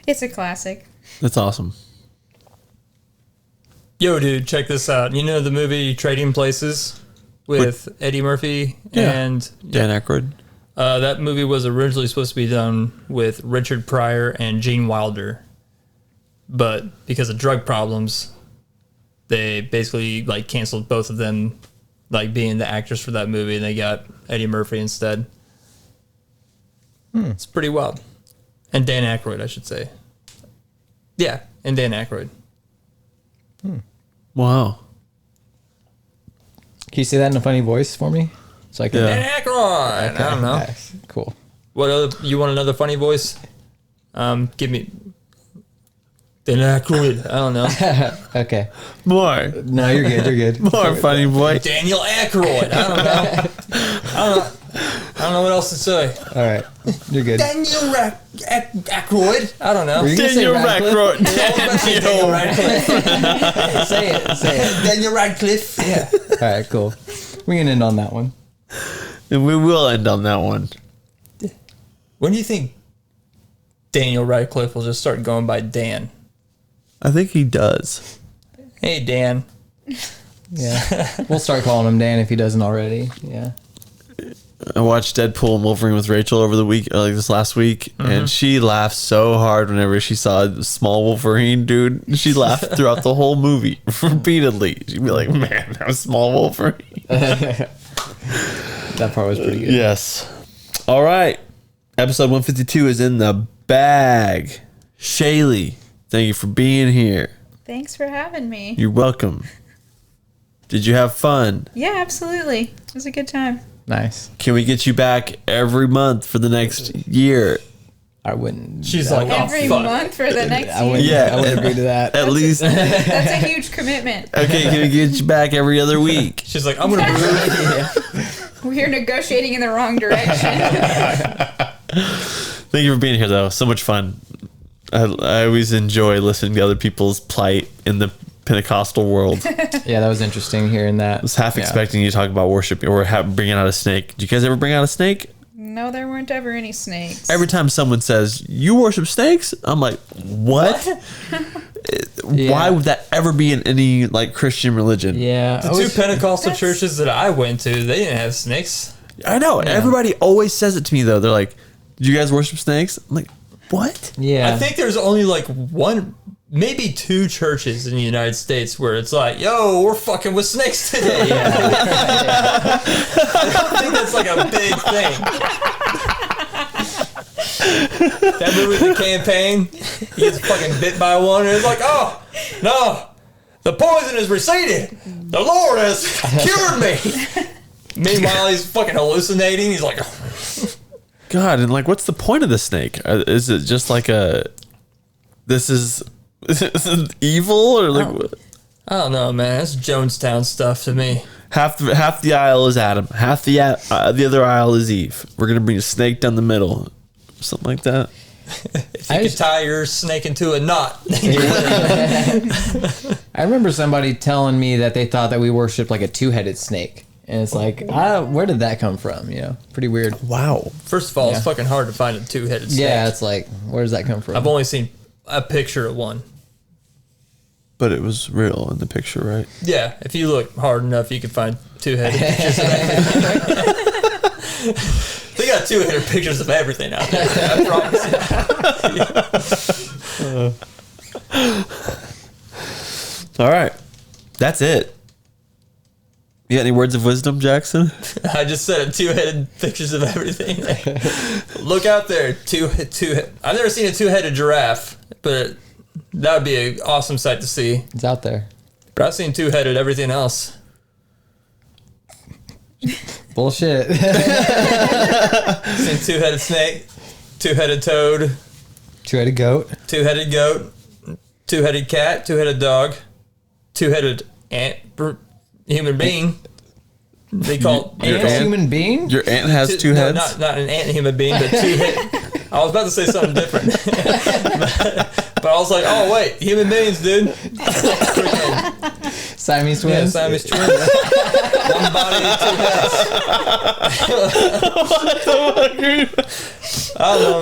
it's a classic. That's awesome. Yo, dude, check this out. You know the movie Trading Places with Eddie Murphy and Dan Aykroyd? that movie was originally supposed to be done with Richard Pryor and Gene Wilder. But because of drug problems, they basically like canceled both of them like being the actors for that movie, and they got Eddie Murphy instead. It's pretty wild. And Dan Aykroyd, I should say. Yeah, and Dan Aykroyd. Wow. Can you say that in a funny voice for me? So I can. Dan Aykroyd! I don't know. Nice. Cool. What other? You want another funny voice? Give me Dan Aykroyd. I don't know. Okay. More. No, you're good. You're good. More funny boy. Daniel Aykroyd. I don't know. I don't know what else to say. All right. You're good. Daniel Aykroyd. I don't know. Were you gonna say Daniel Radcliffe? Radcliffe. Daniel Radcliffe. Say it. Say it. Daniel Radcliffe. Yeah. All right. Cool. We can end on that one. And we will end on that one. When do you think Daniel Radcliffe will just start going by Dan? I think he does. Hey, Dan. Yeah. We'll start calling him Dan if he doesn't already. Yeah. I watched Deadpool and Wolverine with Rachel over the week, like this last week, and she laughed so hard whenever she saw a small Wolverine, dude. She laughed throughout the whole movie repeatedly. She'd be like, "Man, that was small Wolverine." That part was pretty good. Yes. All right. Episode 152 is in the bag. Shaylee, thank you for being here. Thanks for having me. You're welcome. Did you have fun? Yeah, absolutely. It was a good time. Nice. Can we get you back every month for the next year? I wouldn't. She's like, Every fuck. month for the next I year. wouldn't. Yeah. I wouldn't agree to that. At least. That's a huge commitment. Okay, can we get you back every other week? She's like, I'm gonna move. We're negotiating in the wrong direction. Thank you for being here, though. So much fun. I always enjoy listening to other people's plight in the Pentecostal world. I Yeah, that was interesting hearing that. was half expecting you to talk about worship or bringing out a snake. Did you guys ever bring out a snake? No, there weren't ever any snakes. Every time someone says, you worship snakes? I'm like, what? Why would that ever be in any like Christian religion? Yeah. The two Pentecostal churches that I went to, they didn't have snakes. I know. Everybody always says it to me, though. They're like, do you guys worship snakes? I'm like, what? Yeah. I think there's only like one, maybe two churches in the United States where it's like, yo, we're fucking with snakes today. I don't think that's like a big thing. That movie, The Campaign, he gets fucking bit by one and it's like, oh, no, the poison is receded. The Lord has cured me. Meanwhile, he's fucking hallucinating. He's like, God, and like, what's the point of the snake? Is it just like this is evil or like what? I don't know, man. That's Jonestown stuff to me. Half the aisle is Adam, half the other aisle is Eve. We're gonna bring a snake down the middle, something like that. If you could tie your snake into a knot. I remember somebody telling me that they thought that we worshipped like a two-headed snake. And it's like, where did that come from? You know, pretty weird. Wow. First of all, Yeah. it's fucking hard to find a two-headed snake. Yeah, it's like, where does that come from? I've only seen a picture of one. But it was real in the picture, right? Yeah, if you look hard enough, you can find two-headed pictures of everything. They got two-headed pictures of everything out there. I promise you. All right. That's it. You got any words of wisdom, Jackson? I just said two-headed pictures of everything. Look out there. I've never seen a two-headed giraffe, but that would be an awesome sight to see. It's out there. But I've seen two-headed everything else. Bullshit. Seen two-headed snake, two-headed toad, Two-headed goat. two-headed goat, two-headed cat, two-headed dog, two-headed human being. They call Your Ant ant? human being? Your ant has two heads? Not an ant human being, but two head. I was about to say something different, but I was like, oh wait, human beings, dude. Siamese Yeah, twins? Siamese twins. One body, two heads. I don't know,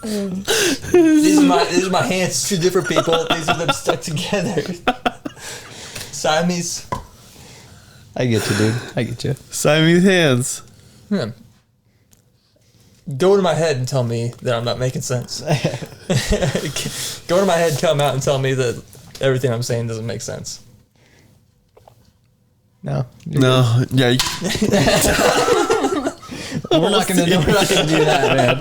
man. These are my hands, two different people. These are them stuck together. Siamese. I get you, dude. I get you. Siamese hands. Yeah. Go to my head and tell me that I'm not making sense. Go to my head, come out and tell me that everything I'm saying doesn't make sense. No. No. Yeah. We're not going to do that, man.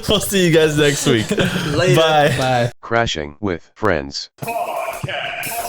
We'll see you guys next week. Later. Bye. Bye. Crashing with Friends. Podcast.